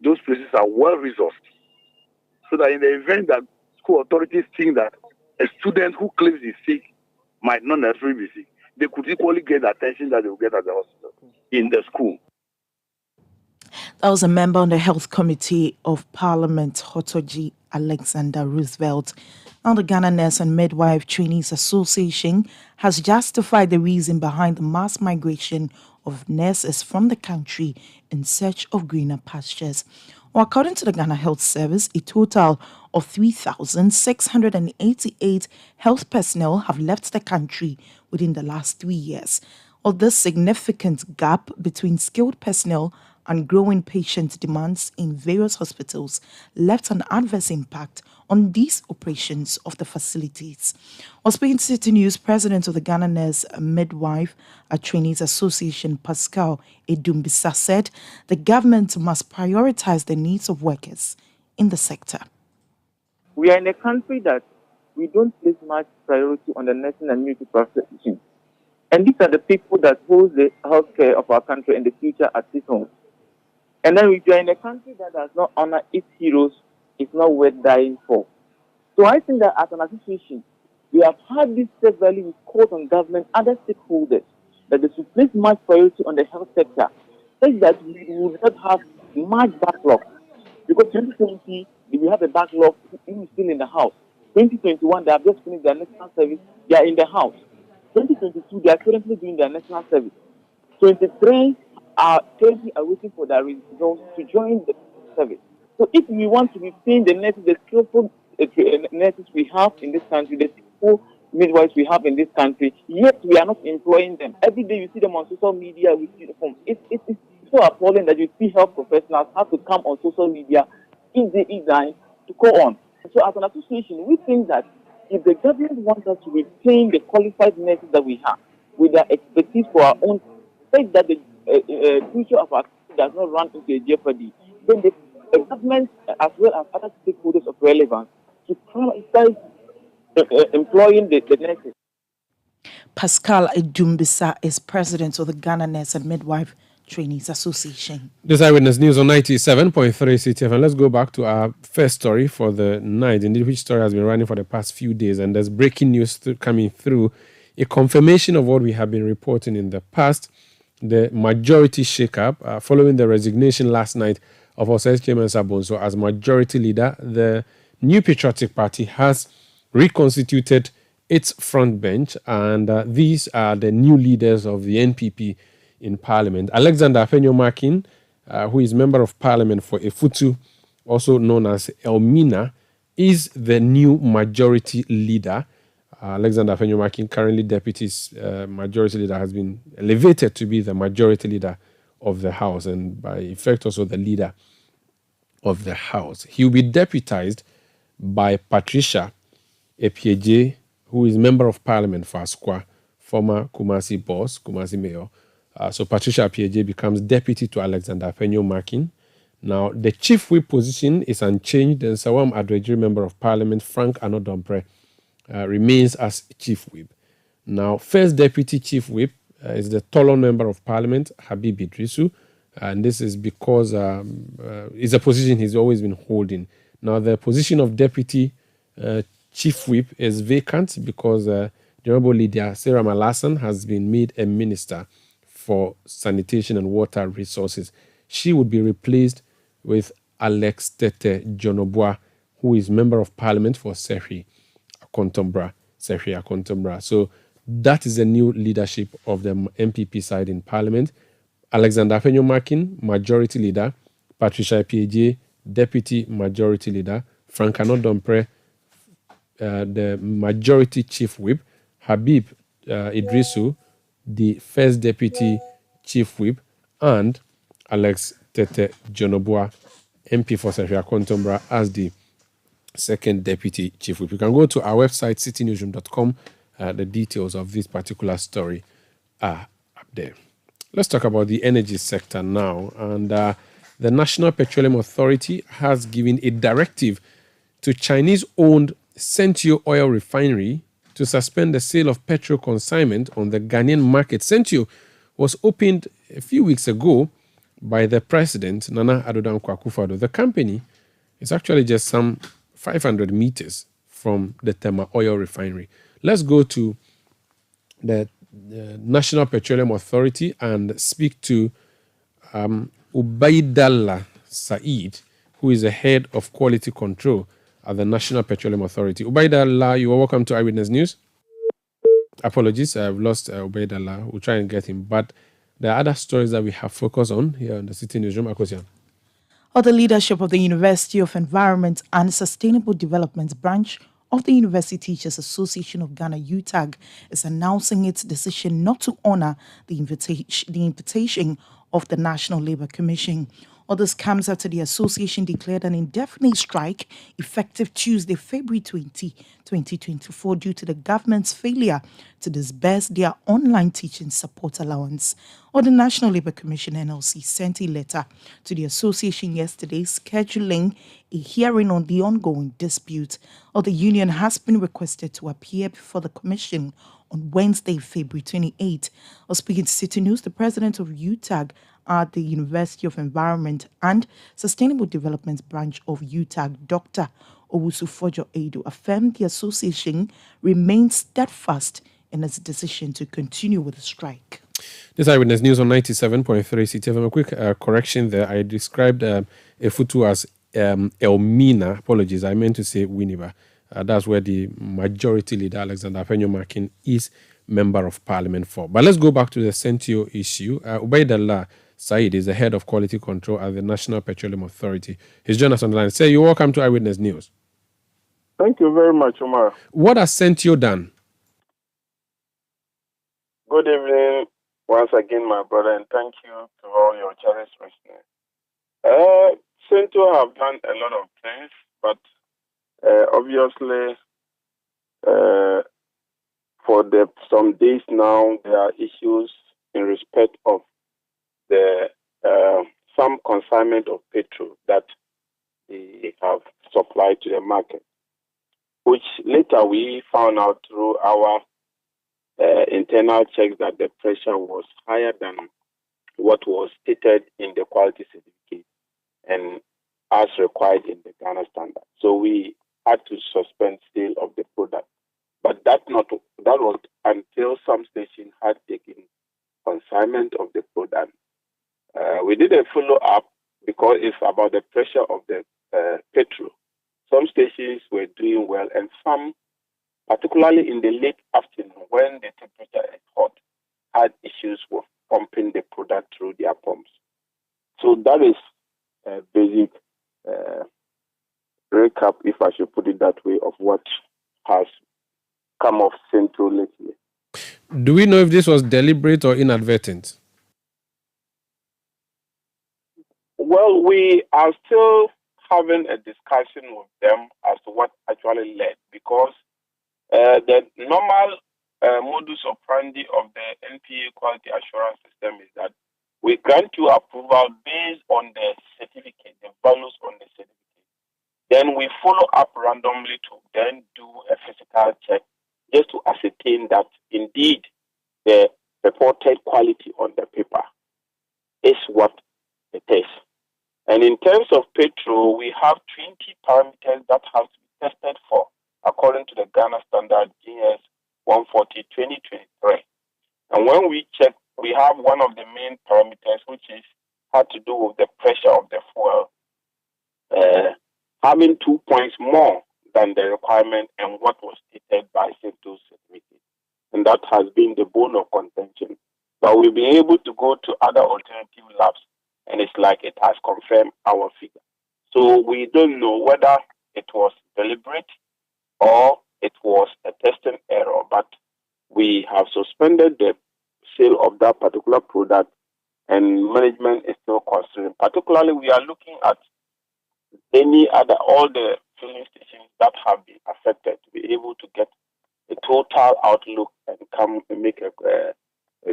Speaker 19: those places are well resourced, so that in the event that school authorities think that a student who claims he's sick might not necessarily be sick, they could equally get the attention that they will get at the hospital, in the school.
Speaker 6: That was a member on the Health Committee of Parliament, Hotoji Alexander Roosevelt. Now, the Ghana Nurse and Midwife Trainees Association has justified the reason behind the mass migration of nurses from the country in search of greener pastures. Well, according to the Ghana Health Service, a total of 3,688 health personnel have left the country within the last 3 years. Well, this significant gap between skilled personnel and growing patient demands in various hospitals left an adverse impact on these operations of the facilities. While speaking to City News, President of the Ghana Nurse Midwife Trainees Association, Pascal Edumbisa, said the government must prioritize the needs of workers in the sector.
Speaker 20: We are in a country that we don't place much priority on the nursing and midwifery profession. And these are the people that hold the healthcare of our country and the future at this home. And then if you are in a country that does not honor its heroes, it's not worth dying for. So I think that as an association, we have had this severally with called on government, other stakeholders, that they should place much priority on the health sector, such that we will not have much backlog. Because 2020, we have a backlog, even still in the house. 2021, they have just finished their national service, they are in the house. 2022, they are currently doing their national service. 23 are currently waiting for their results to join the service. So if we want to retain the nurses, the skillful nurses we have in this country, the skillful midwives we have in this country, yet we are not employing them. Every day you see them on social media, we see them. It's so appalling that you see health professionals have to come on social media if they resign to go on. So as an association, we think that if the government wants us to retain the qualified nurses that we have with their expertise for our own sake, that the future of our country does not run into a jeopardy, then the government, as well as other stakeholders of relevance, to prioritize employing the nurses.
Speaker 6: Pascal Edumbisa is president of the Ghana Nurse and Midwife Trainees Association.
Speaker 5: This Eyewitness News on 97.3 Citi FM. Let's go back to our first story for the night, indeed, which story has been running for the past few days. And there's breaking news coming through, a confirmation of what we have been reporting in the past, the majority shake-up following the resignation last night of Osei Sabonso as majority leader. The New Patriotic Party has reconstituted its front bench, and these are the new leaders of the NPP in Parliament. Alexander Afenyo-Markin, who is Member of Parliament for Efutu, also known as Elmina, is the new majority leader. Alexander Afenyo-Markin, currently Deputy Majority Leader, has been elevated to be the Majority Leader of the House, and by effect also the Leader of the House. He will be deputized by Patricia Epieje, who is Member of Parliament for Asqua, former Kumasi boss, Kumasi mayor. So Patricia Epieje becomes deputy to Alexander Afenyo-Markin. Now, the chief whip position is unchanged, and Sawam Adwejiri, Member of Parliament, Frank Anodompre, remains as chief whip. Now, first deputy chief whip is the Tolon Member of Parliament, Habib Idrisu, and this is because it's a position he's always been holding. Now, the position of deputy chief whip is vacant because the Honorable Lydia Sarah Malasan has been made a minister for sanitation and water resources. She would be replaced with Alex Tete Jonobua, who is Member of Parliament for Sefwi Akontombra. So that is the new leadership of the MPP side in Parliament. Alexander Afenyo-Markin, Majority Leader. Patricia Epieje, Deputy Majority Leader. Frank Anodompre, the Majority Chief Whip. Habib Idrisu, the First Deputy Chief Whip. And Alex Tete Jonobua, MP for Sefwi Akontombra, as the Second Deputy Chief Whip. You can go to our website, citynewsroom.com. The details of this particular story are up there. Let's talk about the energy sector now. And the National Petroleum Authority has given a directive to Chinese-owned Sentio Oil Refinery to suspend the sale of petrol consignment on the Ghanaian market. Sentio was opened a few weeks ago by the president, Nana Addo Dankwa Akufo-Addo. The company is actually just some 500 meters from the Tema Oil Refinery. Let's go to the National Petroleum Authority and speak to Ubaidallah Said, who is the head of quality control at the National Petroleum Authority. Ubaidallah, you are welcome to Eyewitness News. Apologies, I've lost Ubaidallah. We'll try and get him. But there are other stories that we have focused on here on the City Newsroom. Akosian.
Speaker 6: The leadership of the University of Environment and Sustainable Development branch of the University Teachers Association of Ghana, UTAG, is announcing its decision not to honor the invitation of the National Labour Commission. All this comes after the association declared an indefinite strike effective Tuesday, February 20, 2024, due to the government's failure to disburse their online teaching support allowance. The National Labour Commission, NLC, sent a letter to the association yesterday scheduling a hearing on the ongoing dispute. The union has been requested to appear before the commission on Wednesday, February 28. Speaking to City News, the president of UTAG at the University of Environment and Sustainable Development branch of UTAG, Dr. Owusu-Fojo Edu, affirmed the association remains steadfast in its decision to continue with the strike.
Speaker 5: This Eyewitness News on 97.3 Citi FM. A quick correction there. I described Efutu as Elmina. Apologies, I meant to say Winneba. That's where the majority leader, Alexander Afenyo-Markin, is Member of Parliament for. But let's go back to the Sentio issue. Ubaidallah Said is the head of quality control at the National Petroleum Authority. He's joined us on the line. Say, you're welcome to Eyewitness News.
Speaker 21: Thank you very much, Omar.
Speaker 5: What has Sentio done?
Speaker 21: Good evening once again, my brother, and thank you to all your cherished listeners. Sentio have done a lot of things, but obviously, for some days now, there are issues in respect of the some consignment of petrol that they have supplied to the market, which later we found out through our internal checks that the pressure was higher than what was stated in the quality certificate and as required in the Ghana standard. So we had to suspend sale of the product. But that was until some station had taken consignment of the product. We did a follow-up because it's about the pressure of the petrol. Some stations were doing well, and some, particularly in the late afternoon when the temperature is hot, had issues with pumping the product through their pumps. So that is a basic recap, if I should put it that way, of what has come off Central lately.
Speaker 5: Do we know if this was deliberate or inadvertent?
Speaker 21: Well, we are still having a discussion with them as to what actually led, because the normal modus operandi of the NPA quality assurance system is that we grant you approval based on the certificate, the values on the certificate. Then we follow up randomly to then do a physical check just to ascertain that indeed the reported quality on the paper is what it is. And in terms of petrol, we have 20 parameters that have to be tested for according to the Ghana standard GS 140/2023. And when we check, we have one of the main parameters, which is had to do with the pressure of the fuel, having 2 points more than the requirement and what was stated by Central certificate. And that has been the bone of contention. But we've been able to go to other alternative labs, and it's like it has confirmed our figure. So we don't know whether it was deliberate or it was a testing error, but we have suspended the sale of that particular product, and management is still considering. Particularly, we are looking at all the filling stations that have been affected to be able to get a total outlook and come and make a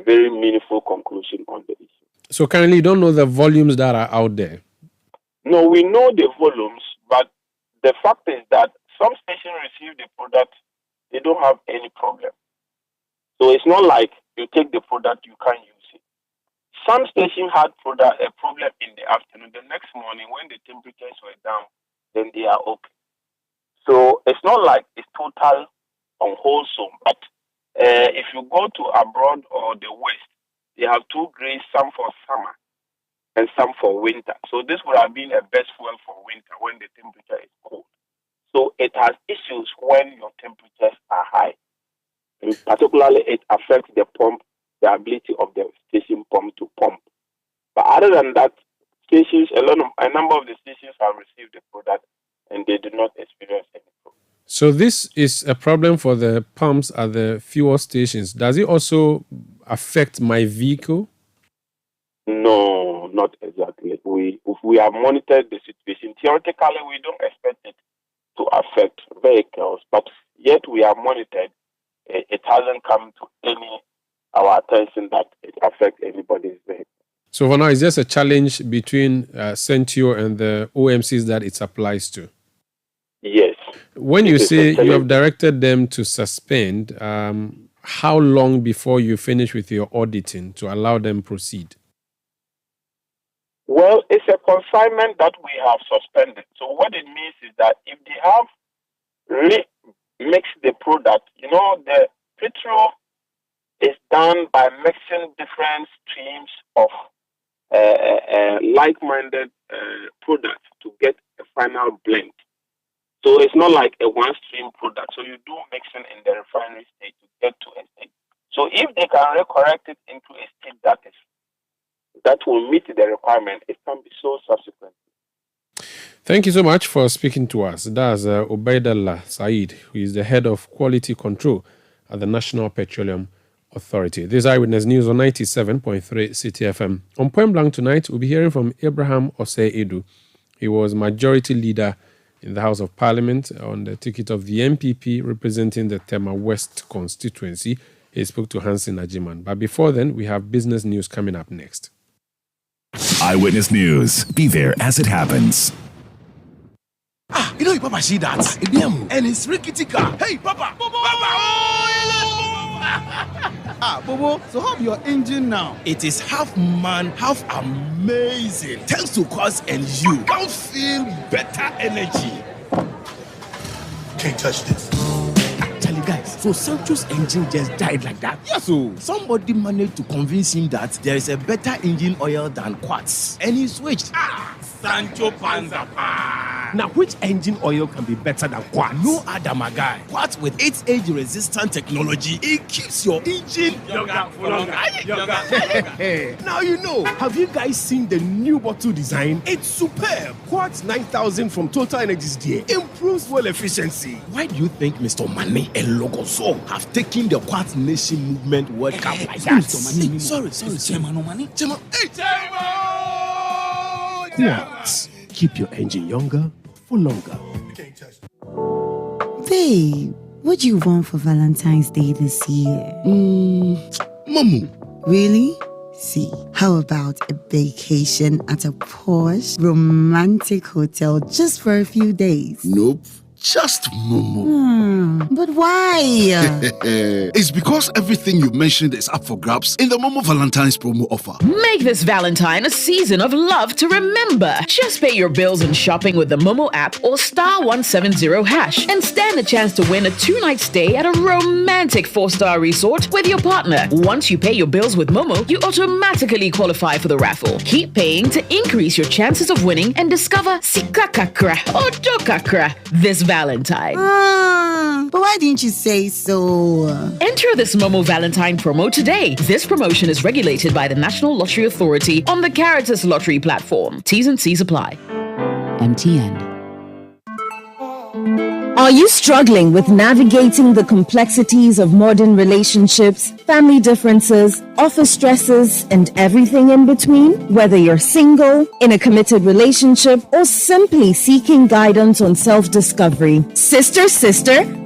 Speaker 21: very meaningful conclusion on the issue.
Speaker 5: So currently you don't know the volumes that are out there?
Speaker 21: No, we know the volumes, but the fact is that some stations receive the product, they don't have any problem. So it's not like you take the product, you can't use it. Some stations had a problem in the afternoon. The next morning, when the temperatures were down, then they are okay. So it's not like it's total unwholesome. But if you go to abroad or the West, they have two grades, some for summer and some for winter. So this would have been a best fuel for winter when the temperature is cold. So it has issues when your temperatures are high. And particularly, it affects the pump, the ability of the station pump to pump. But other than that, stations, a number of the stations have received the product and they do not experience any problem.
Speaker 5: So this is a problem for the pumps at the fuel stations. Does it also affect my vehicle?
Speaker 21: No, not exactly. We have monitored the situation. Theoretically, we don't expect it to affect vehicles, but yet we have monitored. It hasn't come to our attention that it affects anybody's vehicle.
Speaker 5: So for now, is this a challenge between Centio and the OMCs that it applies to?
Speaker 21: Yes.
Speaker 5: When you say you have directed them to suspend, how long before you finish with your auditing to allow them proceed?
Speaker 21: Well, it's a consignment that we have suspended. So what it means is that if they have mixed the product, the petrol is done by mixing different streams of like-minded products to get a final blend. So it's not like a one-stream product. So you do mixing in the refinery state to get to a state. So if they can recorrect it into a state that will meet the requirement, it can be so subsequent.
Speaker 5: Thank you so much for speaking to us. That's Ubaidallah Said, who is the head of quality control at the National Petroleum Authority. This is Eyewitness News on 97.3 Citi FM. On Point Blank tonight, we'll be hearing from Abraham Osei Edu. He was majority leader in the House of Parliament on the ticket of the MPP representing the Tema West constituency. He spoke to Hansen Ajiman. But before then, we have business news coming up next.
Speaker 4: Eyewitness News. Be there as it happens.
Speaker 17: You Papa see that? And it's Ricky Tika. Hey, Papa! Papa! Bobo, so how be your engine now?
Speaker 16: It is half man, half amazing. Thanks to Quartz and you can feel better energy.
Speaker 17: Can't touch this. Actually, guys, so Sancho's engine just died like that?
Speaker 16: Yes, so somebody managed to convince him that there is a better engine oil than Quartz, and he switched. Sancho Panza.
Speaker 17: Now, which engine oil can be better than Quartz?
Speaker 16: No other, my guy. Quartz with its age-resistant technology, it keeps your engine younger for longer.
Speaker 17: Now you know. Have you guys seen the new bottle design? It's superb. Quartz 9000 from Total Energies there improves fuel efficiency.
Speaker 16: Why do you think Mr. Mane and Logoso have taken the Quartz Nation movement World Cup like that? Sorry. Chairman.
Speaker 17: Quartz. Keep your engine younger for longer.
Speaker 3: Babe, what do you want for Valentine's Day this year?
Speaker 17: Mamu.
Speaker 3: Really? See, how about a vacation at a posh, romantic hotel just for a few days?
Speaker 17: Nope. Just Momo.
Speaker 3: But why?
Speaker 17: It's because everything you mentioned is up for grabs in the Momo Valentine's promo offer.
Speaker 22: Make this Valentine a season of love to remember. Just pay your bills and shopping with the Momo app or *170# and stand a chance to win a 2-night stay at a romantic 4-star resort with your partner. Once you pay your bills with Momo, you automatically qualify for the raffle. Keep paying to increase your chances of winning and discover Sikakakra or Dokakra this Valentine.
Speaker 3: But why didn't you say so?
Speaker 22: Enter this Momo Valentine promo today. This promotion is regulated by the National Lottery Authority on the Caritas Lottery platform. T's and C's apply. MTN.
Speaker 23: Are you struggling with navigating the complexities of modern relationships, family differences, office stresses, and everything in between? Whether you're single, in a committed relationship, or simply seeking guidance on self-discovery, Sister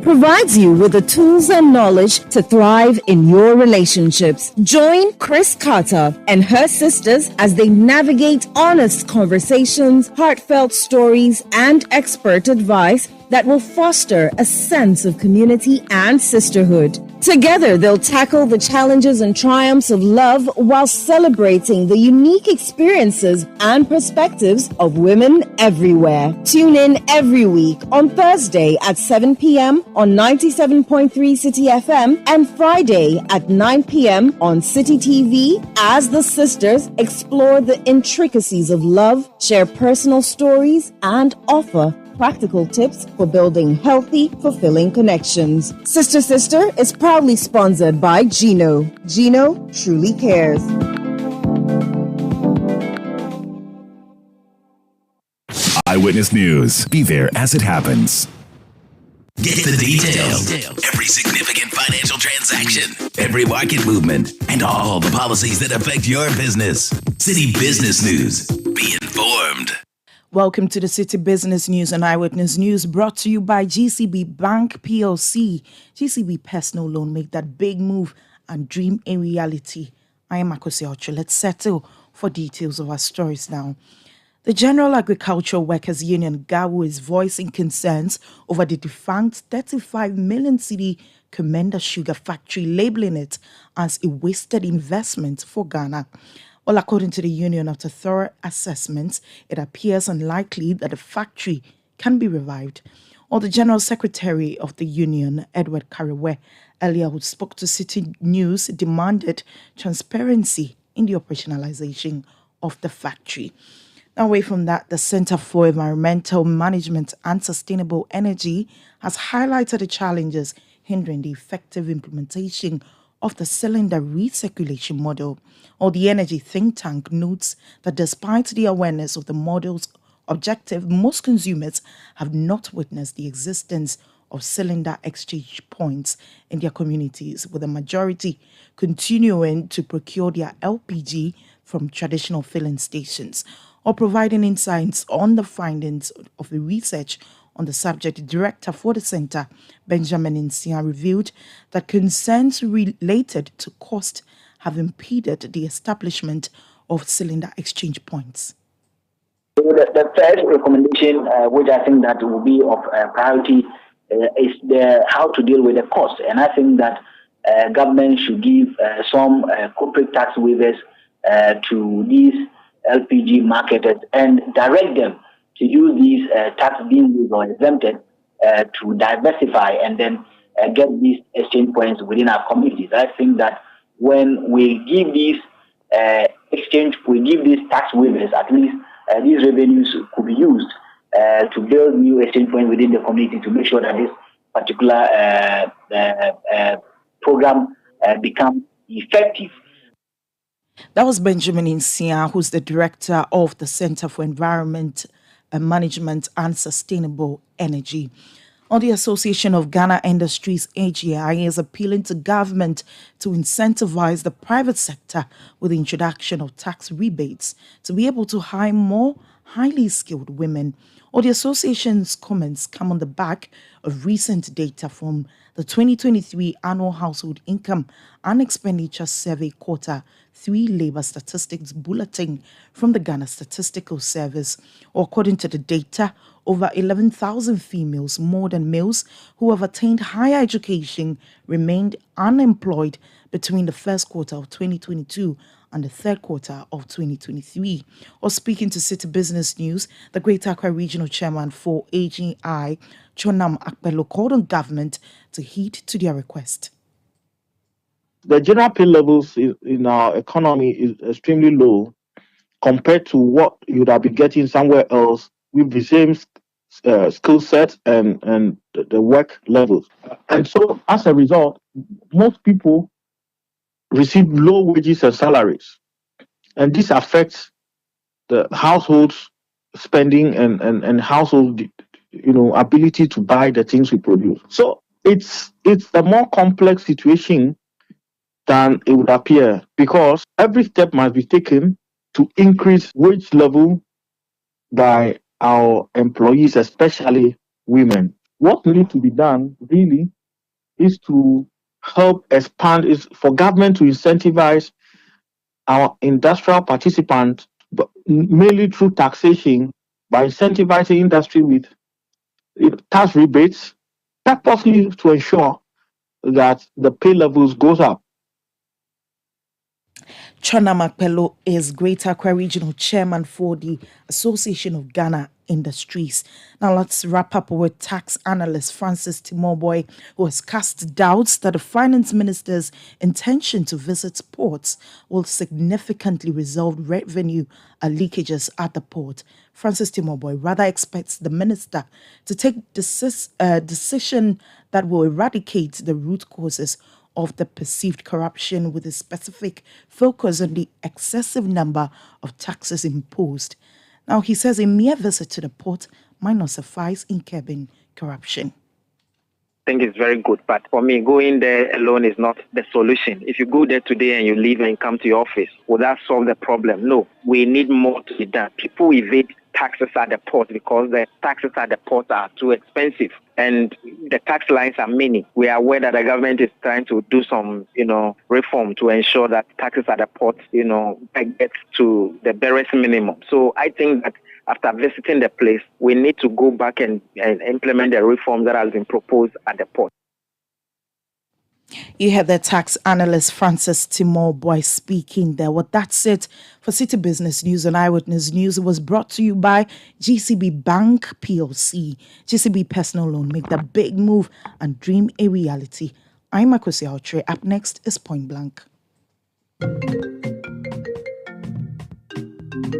Speaker 23: provides you with the tools and knowledge to thrive in your relationships. Join Chris Carter and her sisters as they navigate honest conversations, heartfelt stories, and expert advice that will foster a sense of community and sisterhood. Together, they'll tackle the challenges and triumphs of love while celebrating the unique experiences and perspectives of women everywhere. Tune in every week on Thursday at 7 p.m. on 97.3 Citi FM and Friday at 9 p.m. on Citi TV as the sisters explore the intricacies of love, share personal stories, and offer practical tips for building healthy, fulfilling connections. Sister is proudly sponsored by Gino. Gino truly cares.
Speaker 4: Eyewitness News. Be there as it happens.
Speaker 24: Get the details. Every significant financial transaction, every market movement, and all the policies that affect your business. Citi Business News. Be informed.
Speaker 6: Welcome to the Citi Business News and Eyewitness News, brought to you by GCB Bank PLC. GCB Personal Loan, make that big move and dream a reality. I am Akosi Ocho. Let's settle for details of our stories now. The General Agricultural Workers Union, GAWU, is voicing concerns over the defunct 35 million cedi Commander Sugar Factory, labeling it as a wasted investment for Ghana. Well, according to the union, after thorough assessments, it appears unlikely that the factory can be revived. Or the General Secretary of the union, Edward Kariwe, earlier who spoke to Citi News, demanded transparency in the operationalization of the factory. Now, away from that, the Center for Environmental Management and Sustainable Energy has highlighted the challenges hindering the effective implementation of the cylinder recirculation model. Or the energy think tank notes that despite the awareness of the model's objective, most consumers have not witnessed the existence of cylinder exchange points in their communities, with the majority continuing to procure their LPG from traditional filling stations. Or providing insights on the findings of the research on the subject, the director for the center, Benjamin Nsia, revealed that concerns related to cost have impeded the establishment of cylinder exchange points.
Speaker 25: So the first recommendation, which I think that will be of priority, is how to deal with the cost. And I think that government should give some corporate tax waivers to these LPG marketers and direct them to use these tax being or exempted to diversify and then get these exchange points within our communities. I think that when we give these we give these tax waivers, at least these revenues could be used to build new exchange points within the community to make sure that this particular program becomes effective.
Speaker 6: That was Benjamin Insia, who's the director of the Center for Environment Management and Sustainable Energy. On the Association of Ghana Industries, AGI, is appealing to government to incentivize the private sector with the introduction of tax rebates to be able to hire more highly skilled women. Or the association's comments come on the back of recent data from the 2023 Annual Household Income and Expenditure Survey Quarter 3 Labor Statistics Bulletin from the Ghana Statistical Service. According to the data, over 11,000 females, more than males, who have attained higher education remained unemployed between the first quarter of 2022 and the third quarter of 2023. Or speaking to Citi Business News, the Greater Accra Regional Chairman for AGI, Chonam Akpelo, called on government to heed to their request.
Speaker 2: The general pay levels in our economy is extremely low compared to what you would have been getting somewhere else with the same skill set and the work levels. And so as a result, most people receive low wages and salaries. And this affects the household's spending and household ability to buy the things we produce. So it's a more complex situation than it would appear, because every step must be taken to increase wage level by our employees, especially women. What needs to be done really is to help expand, is for government to incentivize our industrial participants, but mainly through taxation, by incentivizing industry with tax rebates, purposely to ensure that the pay levels goes up.
Speaker 6: Chona Makpelo is Greater Accra Regional Chairman for the Association of Ghana Industries. Now let's wrap up with tax analyst Francis Timoboy, who has cast doubts that the finance minister's intention to visit ports will significantly resolve revenue leakages at the port. Francis Timoboy rather expects the minister to take decision that will eradicate the root causes of the perceived corruption, with a specific focus on the excessive number of taxes imposed. Now, he says a mere visit to the port might not suffice in curbing corruption.
Speaker 7: I think it's very good, but for me, going there alone is not the solution. If you go there today and you leave and come to your office, will that solve the problem? No, we need more to be done. People evade taxes at the port because the taxes at the port are too expensive and the tax lines are many. We are aware that the government is trying to do some, reform to ensure that taxes at the port, get to the barest minimum. So I think that after visiting the place, we need to go back and implement the reforms that has been proposed at the port.
Speaker 6: You heard the tax analyst Francis Timoboy speaking there. Well, that's it for Citi Business News and Eyewitness News. It was brought to you by GCB Bank PLC. GCB Personal Loan. Make the big move and dream a reality. I'm Akosi Autre. Up next is Point Blank.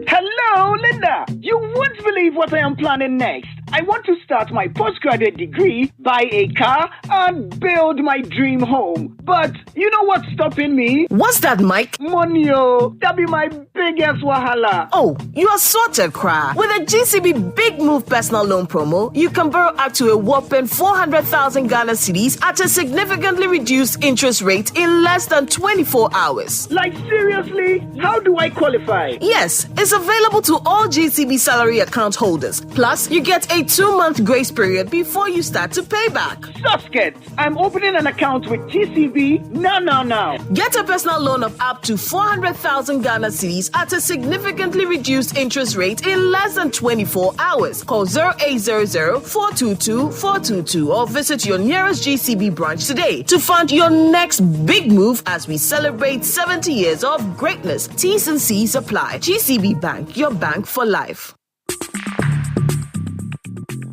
Speaker 8: Hello, Linda. You won't believe what I am planning next. I want to start my postgraduate degree, buy a car, and build my dream home. But you know what's stopping me?
Speaker 9: What's that, Mike?
Speaker 8: Money, oh. That be my biggest wahala.
Speaker 9: Oh, you are sorted, Kra. With a GCB Big Move Personal Loan promo, you can borrow up to a whopping 400,000 Ghana cedis at a significantly reduced interest rate in less than 24 hours.
Speaker 8: Like, seriously? How do I qualify?
Speaker 9: Yes, it's available to all GCB salary account holders. Plus, you get a a 2-month grace period before you start to pay back.
Speaker 8: Susket, I'm opening an account with GCB now.
Speaker 9: Get a personal loan of up to 400,000 Ghana cedis at a significantly reduced interest rate in less than 24 hours. Call 0800-422-422 or visit your nearest GCB branch today to fund your next big move as we celebrate 70 years of greatness. T's and C's apply. GCB Bank, your bank for life.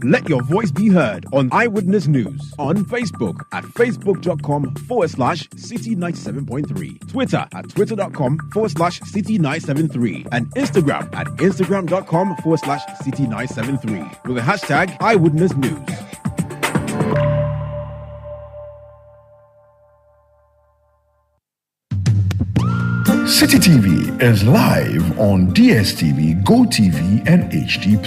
Speaker 17: Let your voice be heard on Eyewitness News on Facebook at facebook.com/City97.3, Twitter at twitter.com/City973, and Instagram at instagram.com/City973 with the hashtag Eyewitness News.
Speaker 10: City TV is live on DSTV, GoTV, and HD+.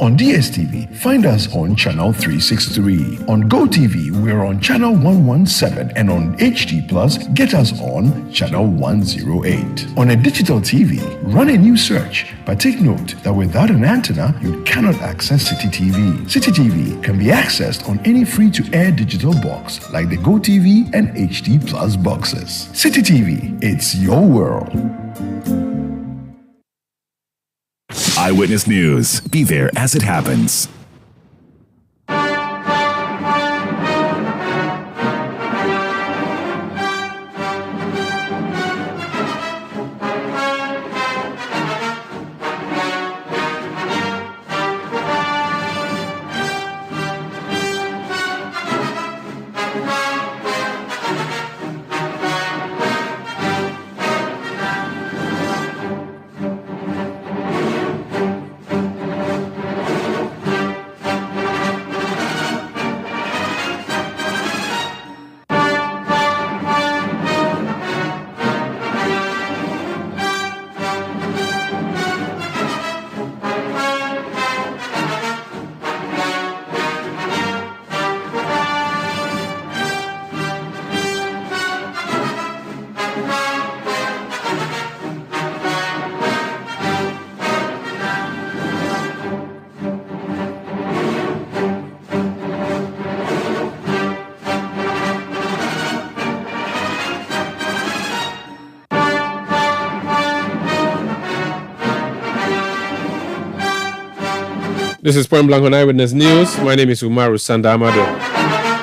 Speaker 10: On DSTV, find us on channel 363. On GoTV, we're on channel 117, and on HD+, get us on channel 108. On a digital TV, run a new search, but take note that without an antenna, you cannot access City TV. City TV can be accessed on any free-to-air digital box like the GoTV and HD+ boxes. City TV, it's your world.
Speaker 4: Eyewitness News. Be there as it happens.
Speaker 5: This is Point Blank on Eyewitness News. My name is Umaru Sanda Amado.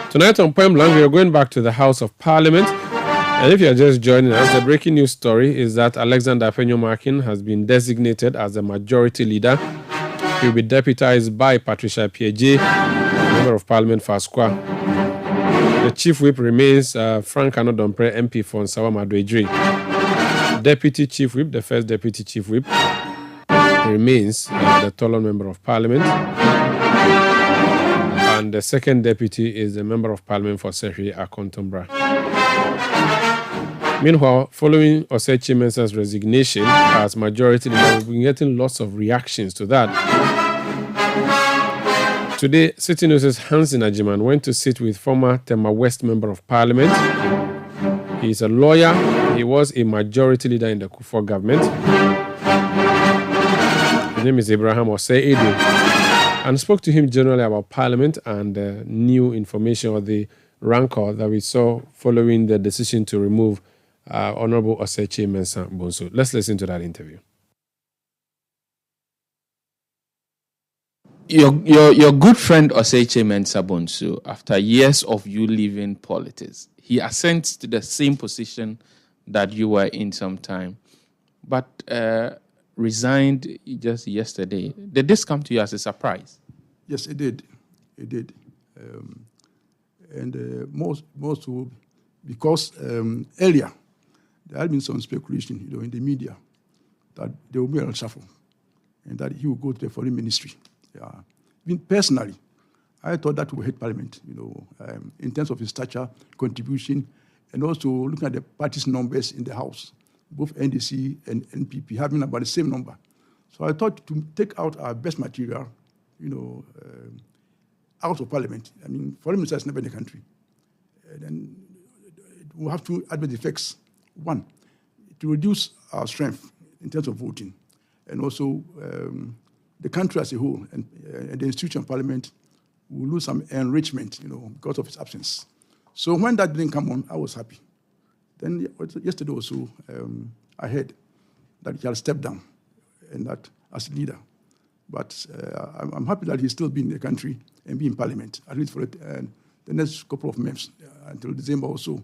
Speaker 5: Tonight on Point Blank, we are going back to the House of Parliament. And if you are just joining us, the breaking news story is that Alexander Afenyo-Markin has been designated as the majority leader. He will be deputized by Patricia Piaget, Member of Parliament for Asqua. The Chief Whip remains Frank Anodompre, MP for Nsawa Madwedri. Deputy Chief Whip, the first Deputy Chief Whip, remains the Tolon Member of Parliament. And the second deputy is the Member of Parliament for Serhi Akontombra. Meanwhile, following Osechi Mensah's resignation as majority leader, we've been getting lots of reactions to that. Today, City News' Hansin Ajiman went to sit with former Tema West Member of Parliament. He is a lawyer. He was a majority leader in the Kufuor government. His name is Abraham Osei Edu, and spoke to him generally about Parliament and new information or the rancor that we saw following the decision to remove Honorable Osechi Mensah Bonsu. Let's listen to that interview.
Speaker 11: Your good friend Osechi Mensah Bonsu, after years of you leaving politics, he assents to the same position that you were in some time, but resigned just yesterday. Did this come to you as a surprise?
Speaker 12: Yes, it did. It did. Most because earlier there had been some speculation, in the media that there will be a reshuffle and that he will go to the foreign ministry. Yeah. Even personally, I thought that would hit Parliament, in terms of his stature, contribution, and also looking at the party's numbers in the House. Both NDC and NPP having about the same number. So I thought to take out our best material, out of Parliament. I mean, foreign minister is never in the country. And then we'll have two adverse effects. One, to reduce our strength in terms of voting, and also the country as a whole and the institution of parliament will lose some enrichment, because of his absence. So when that didn't come on, I was happy. Then yesterday also, I heard that he had stepped down and that as leader. But I'm happy that he's still be in the country and be in parliament, at least for the next couple of months, until December or so.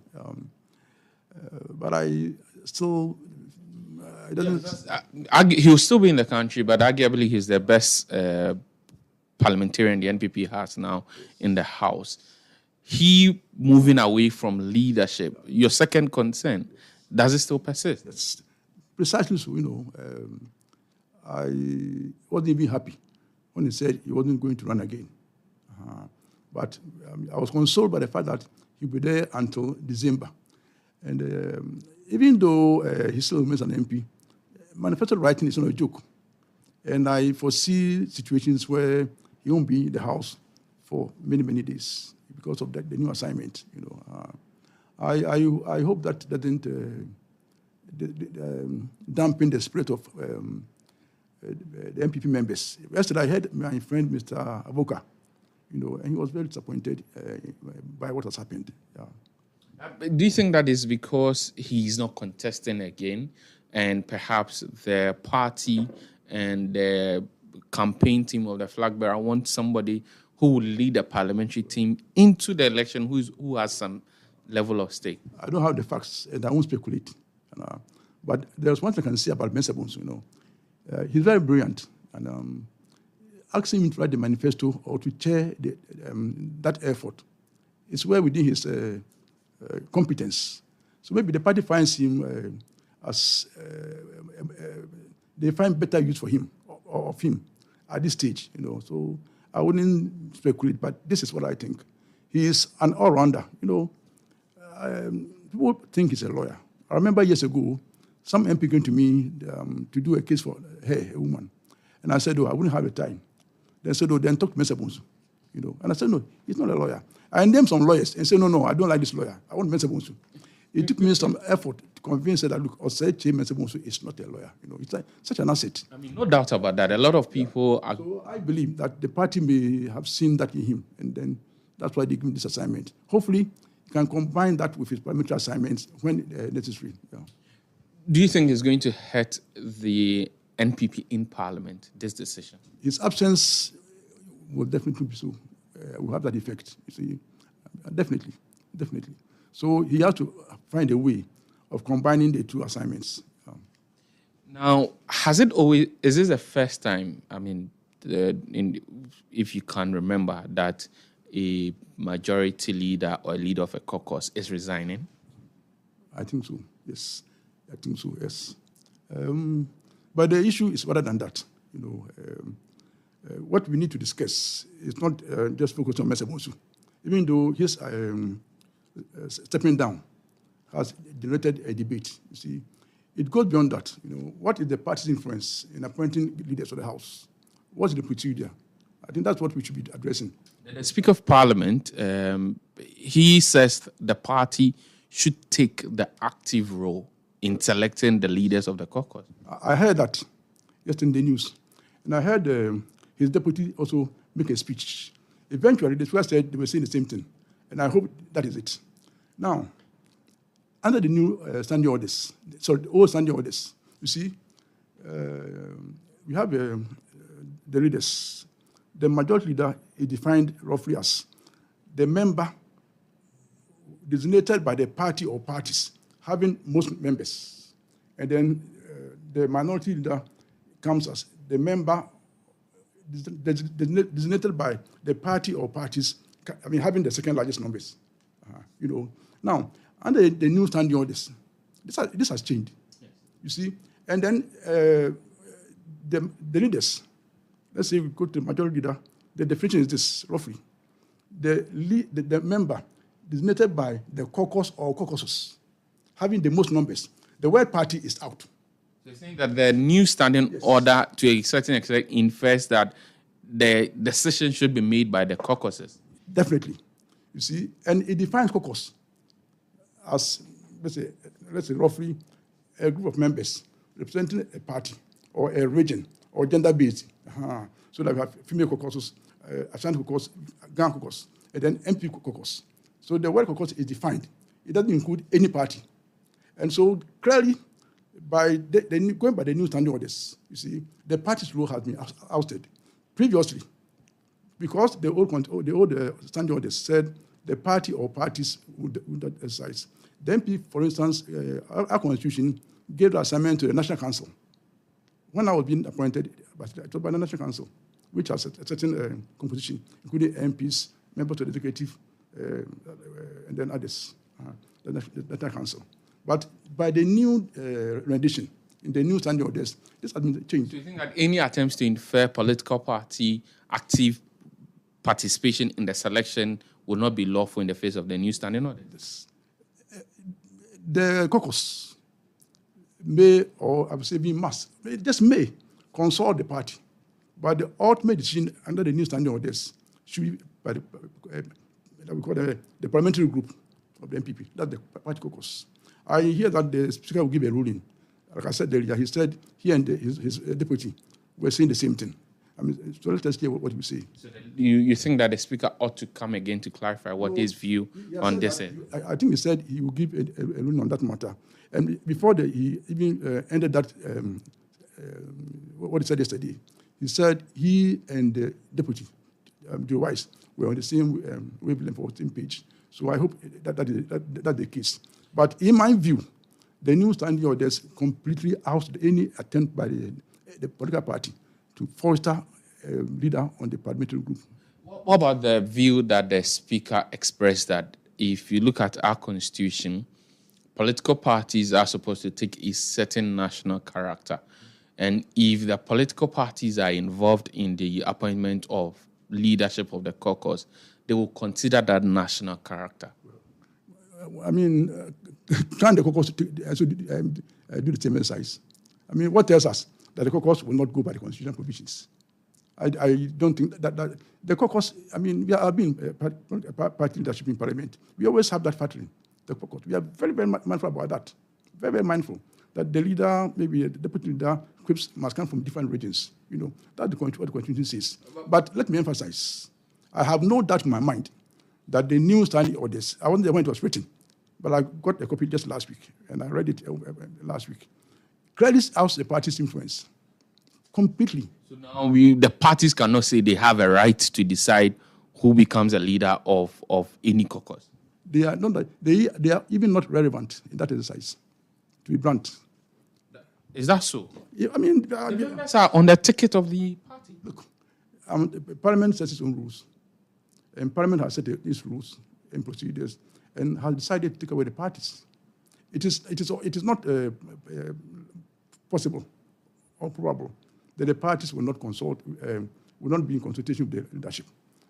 Speaker 12: But I still...
Speaker 11: he will still be in the country, but arguably he's the best parliamentarian the NPP has now in the House. He moving away from leadership, your second concern, does it still persist?
Speaker 12: That's precisely so, I wasn't even happy when he said he wasn't going to run again. But I was consoled by the fact that he'll be there until December. And even though he still remains an MP, manifesto writing is not a joke. And I foresee situations where he won't be in the House for many, many days because of the new assignment. I hope that doesn't dampen the spirit of the MPP members. Yesterday I heard my friend Mr. Avoka, and he was very disappointed by what has happened. Yeah.
Speaker 11: Do you think that is because he's not contesting again, and perhaps the party and the campaign team of the flag bearer want somebody who will lead the parliamentary team into the election who has some level of stake?
Speaker 12: I don't have the facts, and I won't speculate. But there's one thing I can say about Mensah Bonsu. He's very brilliant, and asking him to write the manifesto or to chair that effort is well within his competence. So maybe the party finds him as they find better use for him or of him at this stage. So I wouldn't speculate, but this is what I think. He is an all-rounder. People think he's a lawyer. I remember years ago, some MP came to me to do a case for her, a woman. And I said, I wouldn't have the time. They said, then talk to Mensah Bonsu. And I said, no, he's not a lawyer. I named some lawyers and said, no, I don't like this lawyer. I want Mensah Bonsu. It took me some effort to convince her that, look, Mensah Bonsu is not a lawyer. It's like such an asset.
Speaker 11: I mean, no doubt about that. A lot of people are...
Speaker 12: So I believe that the party may have seen that in him, and then that's why they give him this assignment. Hopefully, he can combine that with his parliamentary assignments when necessary. Yeah.
Speaker 11: Do you think it's going to hurt the NPP in Parliament, this decision?
Speaker 12: His absence will definitely be so. Will have that effect. You see, definitely. So he has to find a way of combining the two assignments.
Speaker 11: Now, is this the first time, I mean, if you can remember, that a majority leader or a leader of a caucus is resigning?
Speaker 12: I think so, yes. But the issue is rather than that. What we need to discuss is not just focus on Mensah Bonsu. Even though his stepping down has generated a debate, you see, it goes beyond that. What is the party's influence in appointing leaders of the House? What's the procedure? I think that's what we should be addressing.
Speaker 11: The Speaker of Parliament, he says the party should take the active role in selecting the leaders of the caucus.
Speaker 12: I heard that yesterday in the news. And I heard his deputy also make a speech. Eventually, the Speaker said they were saying the same thing. And I hope that is it. Now, under the new standing orders, the old standing orders, you see, we have the leaders. The majority leader is defined roughly as the member designated by the party or parties having most members. And then the minority leader comes as the member designated by the party or parties, having the second largest numbers. Now, under the new standing orders, this has changed. Yes. You see? And then the leaders, let's say we go to the majority leader, the definition is this, roughly. The member designated by the caucus or caucuses, having the most numbers. The word party is out.
Speaker 11: So you're saying that the new standing order, to a certain extent, infers that the decision should be made by the caucuses?
Speaker 12: Definitely. You see, and it defines caucus as, let's say roughly a group of members representing a party or a region or gender-based So that we have female caucuses, Ashanti caucus, Gang caucus, and then MP caucus. So the word caucus is defined. It doesn't include any party. And so clearly, by going by the new standing orders, you see, the party's role has been ousted. Previously, because the old standing orders said the party or parties would not exercise. The MP, for instance, our constitution gave the assignment to the National Council. When I was being appointed by the National Council, which has a certain composition, including MPs, members of the executive, and then others, the National Council. But by the new rendition, in the new standing orders, this has been changed.
Speaker 11: Do you think that any attempts to infer political party active participation in the selection will not be lawful in the face of the new standing orders?
Speaker 12: The caucus may, or I would say we must, just may consult the party. But the ultimate decision under the new standing orders should be by we call the parliamentary group of the MPP. That's the party caucus. I hear that the speaker will give a ruling. Like I said earlier, he said he and his deputy were saying the same thing. I mean, so let's hear what we say. So
Speaker 11: you think that the speaker ought to come again to clarify what his view on this is?
Speaker 12: I think he said he will give a ruling on that matter. And before he even ended that, what he said yesterday, he said he and the deputy, Joe Wise, were on the same wavelength or same page. So I hope that's the case. But in my view, the new standing orders completely ousted any attempt by the political party to foster a leader on the parliamentary group.
Speaker 11: What about the view that the speaker expressed that if you look at our constitution, political parties are supposed to take a certain national character. And if the political parties are involved in the appointment of leadership of the caucus, they will consider that national character.
Speaker 12: I mean, trying the caucus to do the same exercise. I mean, what tells us that the caucus will not go by the constitutional provisions? I don't think that the caucus, I mean, we have been party leadership in parliament. We always have that pattern, the caucus. We are very, very mindful about that. Very, very mindful that the leader, maybe the deputy leader, quips must come from different regions. You know, that's what the constitution says. But let me emphasize, I have no doubt in my mind that the new standing orders, I wasn't there when it was written, but I got a copy just last week, and I read it last week. Credits out the party's influence completely.
Speaker 11: So now the parties cannot say they have a right to decide who becomes a leader of any caucus.
Speaker 12: They are not. They are even not relevant in that exercise. To be blunt.
Speaker 11: Is that so?
Speaker 12: Yeah, I mean,
Speaker 11: the members are on the ticket of the party.
Speaker 12: Look, Parliament sets its own rules, and Parliament has set these rules and procedures, and has decided to take away the parties. It is not possible or probable that the parties will not consult, will not be in consultation with the leadership.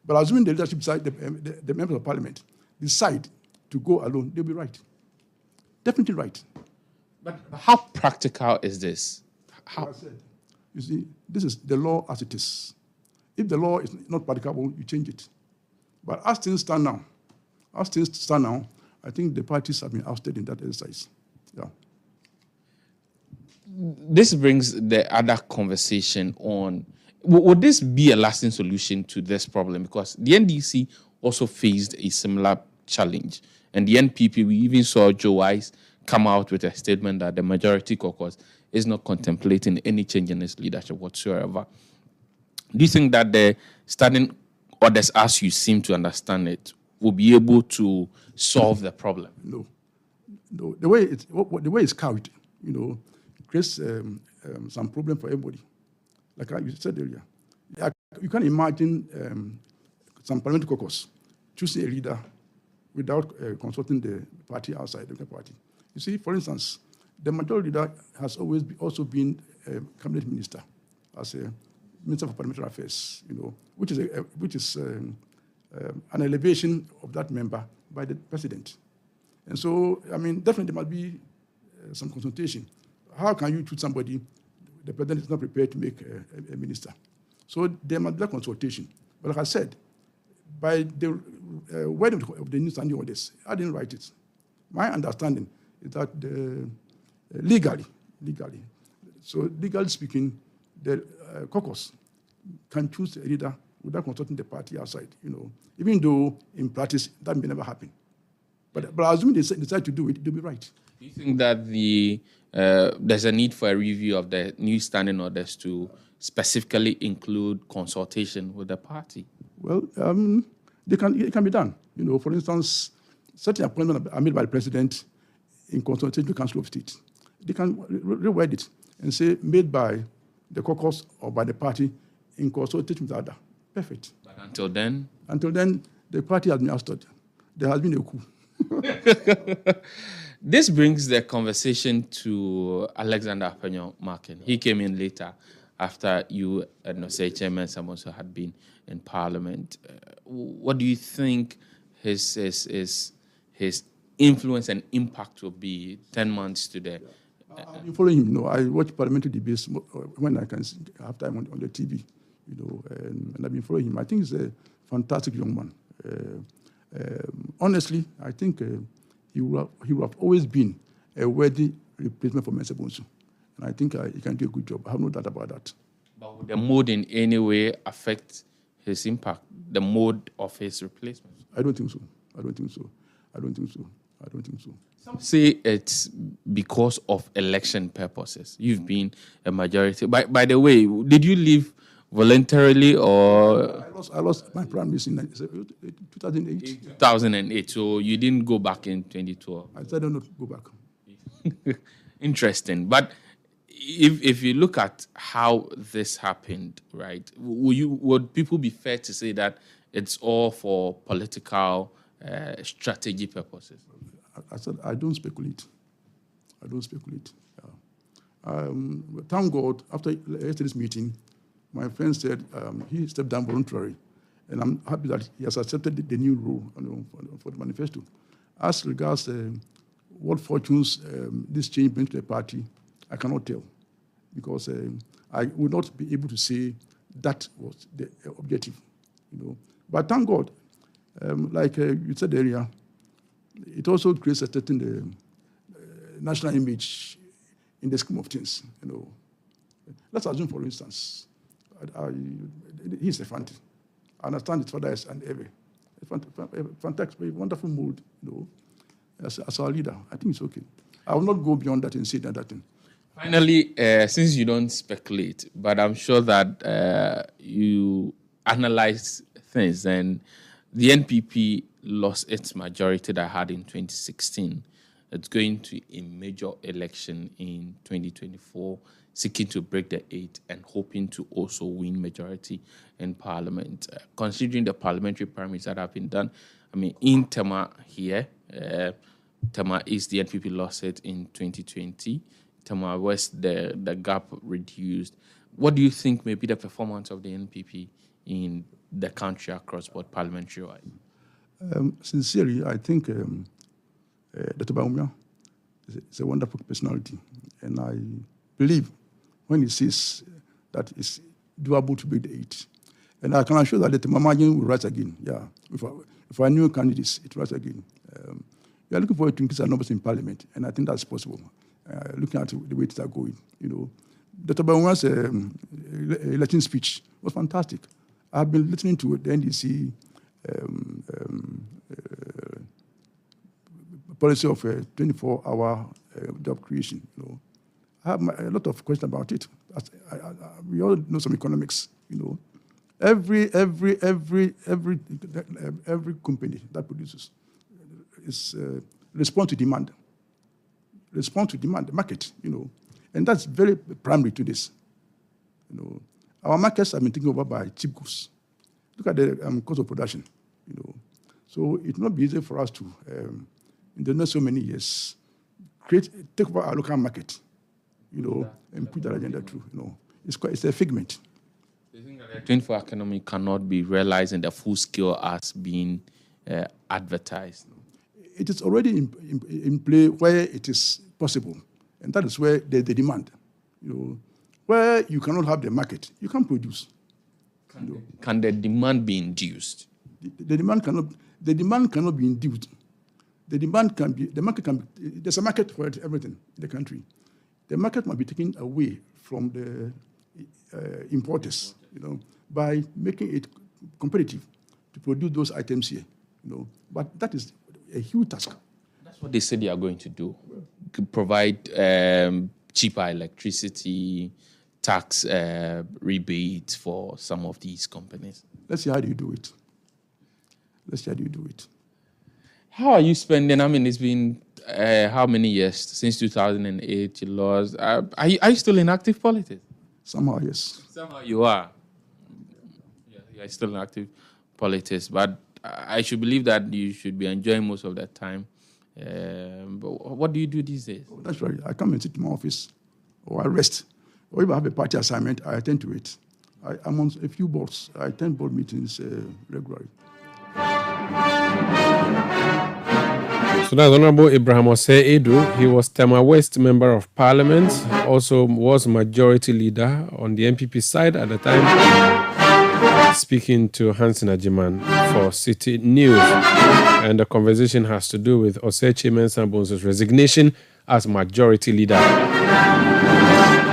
Speaker 12: But assuming the leadership decide, the members of Parliament decide to go alone, they'll be right. Definitely right.
Speaker 11: But how practical is this? How?
Speaker 12: Like I said, you see, this is the law as it is. If the law is not practicable, you change it. But as things stand now, I think the parties have been ousted in that exercise. Yeah.
Speaker 11: This brings the other conversation on, would this be a lasting solution to this problem? Because the NDC also faced a similar challenge. And the NPP, we even saw Joe Wise come out with a statement that the majority caucus is not contemplating any change in its leadership whatsoever. Do you think that the standing orders, as you seem to understand it, will be able to solve the problem?
Speaker 12: No. The way it's carried, you know, creates some problem for everybody. Like you said earlier, you can imagine some parliamentary caucus choosing a leader without consulting the party outside the party. You see, for instance, the majority leader has always also been a cabinet minister, as a minister for parliamentary affairs, you know, which is an elevation of that member by the president. And so, I mean, definitely there must be some consultation. How can you choose somebody the president is not prepared to make a minister? So there must be a consultation. But like I said, by the wording of the new standing orders, I didn't write it. My understanding is that legally, so legally speaking, the caucus can choose a leader without consulting the party outside, even though in practice that may never happen. But assuming they decide to do it, they'll be right.
Speaker 11: Do you think that there's a need for a review of the new standing orders to specifically include consultation with the party?
Speaker 12: Well, it can be done. For instance, certain appointments are made by the president in consultation with the Council of State. They can reword it and say made by the caucus or by the party in consultation with the other. Perfect.
Speaker 11: But until then?
Speaker 12: Until then, the party has been ousted. There has been a coup.
Speaker 11: This brings the conversation to Alexander Apenyo-Markin. He came in later after you and Chairman Samoso had been in Parliament. What do you think his influence and impact will be 10 months today?
Speaker 12: I've been following him. I watch parliamentary debates when I can have time on the TV. And I've been following him. I think he's a fantastic young man. Honestly, I think he will have always been a worthy replacement for Mensah Bonsu. And I think he can do a good job. I have no doubt about that.
Speaker 11: But would the mode in any way affect his impact, the mode of his replacement?
Speaker 12: I don't think so.
Speaker 11: Some say it's because of election purposes. You've been a majority. By the way, did you leave voluntarily or?
Speaker 12: I lost my primaries in 2008.
Speaker 11: 2008. So you didn't go back in 2012.
Speaker 12: I said I don't go back.
Speaker 11: Interesting. But if you look at how this happened, right? Would people be fair to say that it's all for political strategy purposes?
Speaker 12: I said I don't speculate. Thank God, after yesterday's meeting, my friend said he stepped down voluntarily, and I'm happy that he has accepted the new role for the manifesto. As regards what fortunes this change brings to the party, I cannot tell, because I would not be able to say that was the objective. But thank God, like you said earlier, it also creates a certain national image in the scheme of things. Let's assume, for instance, he's a fantasy. I understand his father is an Eve. A fantastic, wonderful mood, as our leader. I think it's okay. I will not go beyond that and say that thing.
Speaker 11: Finally, since you don't speculate, but I'm sure that you analyze things, and the NPP lost its majority that had in 2016. It's going to a major election in 2024, seeking to break the 8 and hoping to also win majority in Parliament. Considering the parliamentary primaries that have been done, in Tema here, Tema East, the NPP lost it in 2020. Tema West, the gap reduced. What do you think may be the performance of the NPP in the country across both parliamentary-wise?
Speaker 12: Sincerely, I think Dr. Baumia is a wonderful personality, and I believe when he says that it's doable to beat the 8. And I can assure that the margin will rise again. Yeah, if our new candidates, it rise again. We are looking forward to increase our numbers in Parliament, and I think that's possible. Looking at the way things are going, Dr. Baumia's election speech was fantastic. I've been listening to the NDC policy of 24-hour job creation. I have a lot of questions about it. We all know some economics. Every company that produces is respond to demand. Respond to demand, the market. And that's very primary to this. Our markets have been taken over by cheap goods. Look at the cost of production. So it will not be easy for us to, in the next so many years, take over our local market, and put that agenda through. It's a figment.
Speaker 11: Do you think that the 24-hour economy cannot be realized in the full scale as being advertised?
Speaker 12: It is already in play where it is possible, and that is where there's the demand. Where you cannot have the market, you can't produce.
Speaker 11: Can the demand be induced?
Speaker 12: The demand cannot be induced. The market can be, there's a market for everything in the country. The market must be taken away from the importers. by making it competitive to produce those items here, But that is a huge task.
Speaker 11: That's what they said they are going to do. Provide cheaper electricity, tax rebates for some of these companies.
Speaker 12: Let's see how do you do it.
Speaker 11: How are you spending? I mean, it's been how many years since 2008 you lost? Are you still in active politics?
Speaker 12: Somehow, yes.
Speaker 11: Somehow you are. Yeah, you're still in active politics, but I should believe that you should be enjoying most of that time. But what do you do these days?
Speaker 12: Oh, that's right. I come and sit in my office, or I rest. Or if I have a party assignment, I attend to it. I'm on a few boards. I attend board meetings regularly.
Speaker 5: So that's Honorable Ibrahim Osei Edu. He was Tema West Member of Parliament, also was Majority Leader on the MPP side at the time, speaking to Hansen Ajiman for City News. And the conversation has to do with Osei Mensah-Bonsu's resignation as Majority Leader.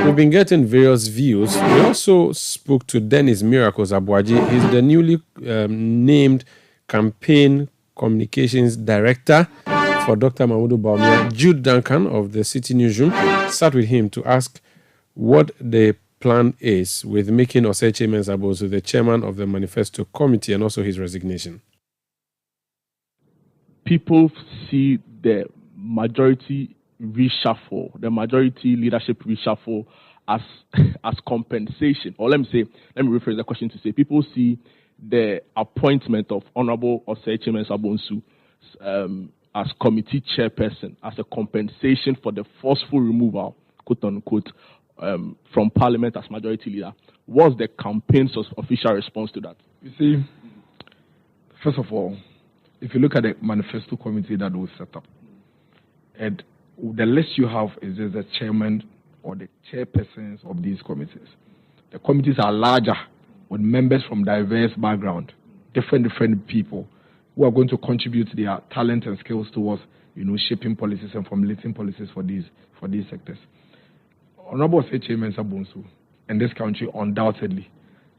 Speaker 5: We've been getting various views. We also spoke to Dennis Miracles Abuaji. He's the newly named Campaign Communications Director for Dr. Mahmoud Bawumia. Jude Duncan of the City Newsroom sat with him to ask what the plan is with making Osei Mensah-Bonsu the chairman of the Manifesto Committee and also his resignation.
Speaker 1: People see the majority reshuffle, the majority leadership reshuffle as compensation. Or let me rephrase the question to say, people see the appointment of Honorable Osei Mensah-Bonsu as committee chairperson as a compensation for the forceful removal, quote unquote, from Parliament as majority leader. What's the campaign's official response to that?
Speaker 13: You see, first of all, if you look at the manifesto committee that was set up, and the list you have is just the chairman or the chairpersons of these committees. The committees are larger with members from diverse backgrounds, different people who are going to contribute their talent and skills towards, shaping policies and formulating policies for these sectors. Honorable Osei Mensah-Bonsu in this country undoubtedly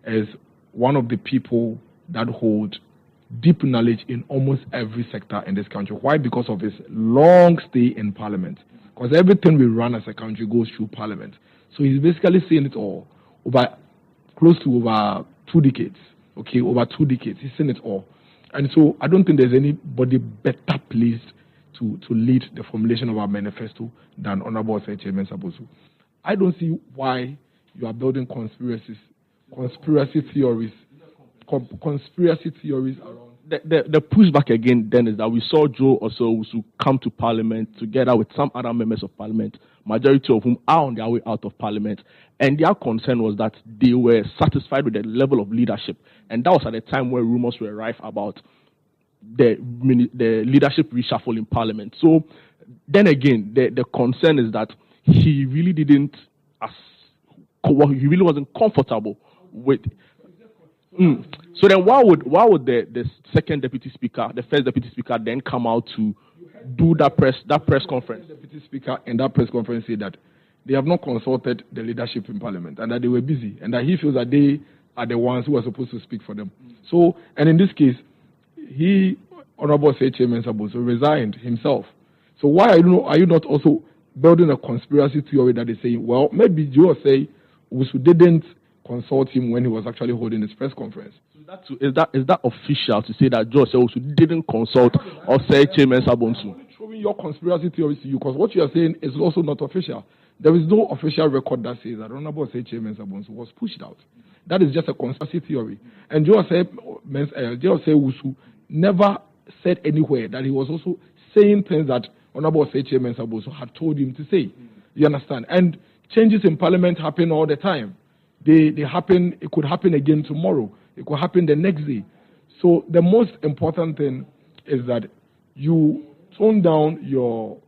Speaker 13: is one of the people that hold deep knowledge in almost every sector in this country. Why? Because of his long stay in Parliament. Because everything we run as a country goes through Parliament. So he's basically seen it all close to over 2 decades. Okay, over 2 decades. He's seen it all. And so I don't think there's anybody better placed to lead the formulation of our manifesto than Honorable Osei Mensah-Bonsu. I don't see why you are building conspiracy theories around.
Speaker 1: The pushback again then is that we saw Joe Osei come to Parliament together with some other members of Parliament, majority of whom are on their way out of Parliament, and their concern was that they were satisfied with the level of leadership, and that was at a time where rumors were rife about the leadership reshuffle in Parliament. So then again, the concern is that he really wasn't comfortable with. So then why would the second deputy speaker, the first deputy speaker, then come out to do that press conference?
Speaker 13: The deputy speaker in that press conference said that they have not consulted the leadership in Parliament and that they were busy and that he feels that they are the ones who are supposed to speak for them. So, and in this case, Honorable Osei Mensah-Bonsu resigned himself. So why are you not also building a conspiracy theory that is saying, well, maybe Joe Osei didn't consult him when he was actually holding his press conference?
Speaker 1: So is that official to say that Joe Osei didn't consult Osei Mensah-Bonsu?
Speaker 13: Showing your conspiracy theories to you, because what you are saying is also not official. There is no official record that says that Honorable Osei Mensah-Bonsu was pushed out. That is just a conspiracy theory. And Joe Osei never said anywhere that he was also saying things that Honorable Osei Mensah-Bonsu had told him to say. You understand? And changes in Parliament happen all the time. They happen. It could happen again tomorrow. It could happen the next day. So the most important thing is that you tone down your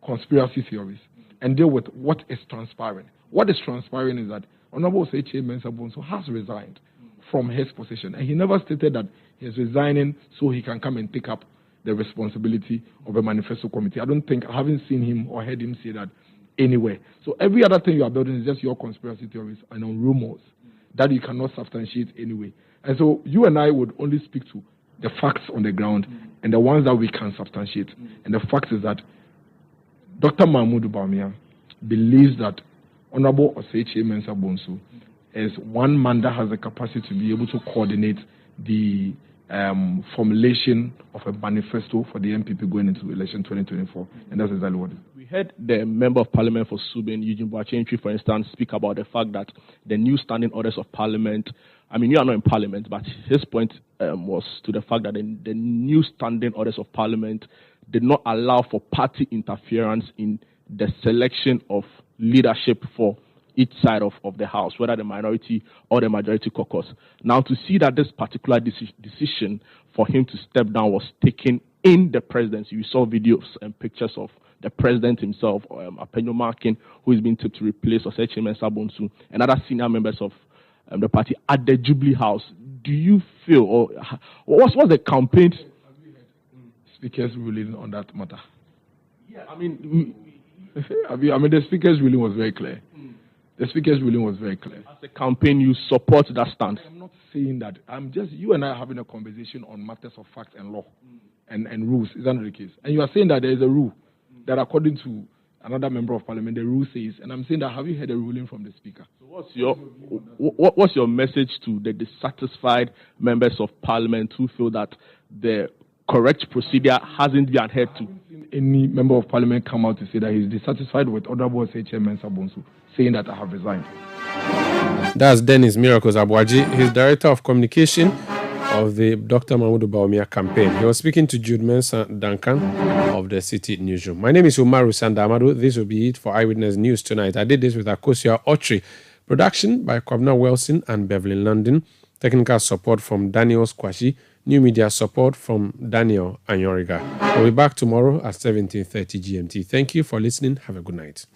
Speaker 13: conspiracy theories and deal with what is transpiring. What is transpiring is that Honorable Osei Mensah-Bonsu has resigned from his position, and he never stated that he's resigning so he can come and take up the responsibility of a manifesto committee. I haven't seen him or heard him say that anywhere. So every other thing you are building is just your conspiracy theories and on rumors that you cannot substantiate anyway. And so you and I would only speak to the facts on the ground and the ones that we can substantiate. And the fact is that Dr. Mahmoud Bawumia believes that Honorable Osei Mensah Bonsu is one man that has the capacity to be able to coordinate the formulation of a manifesto for the MPP going into election 2024. And that's exactly what it is.
Speaker 1: We heard the Member of Parliament for Subin, Eugene Boachentry, for instance, speak about the fact that the new standing orders of Parliament, I mean, you are not in Parliament, but his point was to the fact that the new standing orders of Parliament did not allow for party interference in the selection of leadership for each side of the House, whether the minority or the majority caucus. Now, to see that this particular decision for him to step down was taken in the presidency, we saw videos and pictures of the president himself, Apenyo Markin, who is being tipped to replace Osei Mensah Bonsu, and other senior members of the party at the Jubilee House. Do you feel, or what's the campaign?
Speaker 13: Speaker's ruling on that matter? Yeah, I mean, the Speaker's ruling was very clear. The Speaker's ruling was very clear.
Speaker 1: As a campaign, you support that stance?
Speaker 13: I'm not saying that. I'm just, you and I are having a conversation on matters of fact and law and rules. Is that not the case? And you are saying that there is a rule that according to another member of parliament, the rule says, and I'm saying that, have you heard a ruling from the Speaker?
Speaker 1: So what's your message to the dissatisfied members of parliament who feel that the correct procedure hasn't been adhered to?
Speaker 13: Any member of parliament come out to say that he's dissatisfied with Honorable Osei Mensah Bonsu, saying that I have resigned.
Speaker 5: That's Dennis Miracles Abuaji. He's Director of Communication of the Dr. Mahmoud Bawumia campaign. He was speaking to Jude Mensah Duncan of the Citi Newsroom. My name is Umaru Sandamadu. This will be it for Eyewitness News tonight. I did this with Akosia Otri. Production by Kwabna Wilson and Beverly London. Technical support from Daniel Squashi. New media support from Daniel Anyoriga. We'll be back tomorrow at 17:30 GMT. Thank you for listening. Have a good night.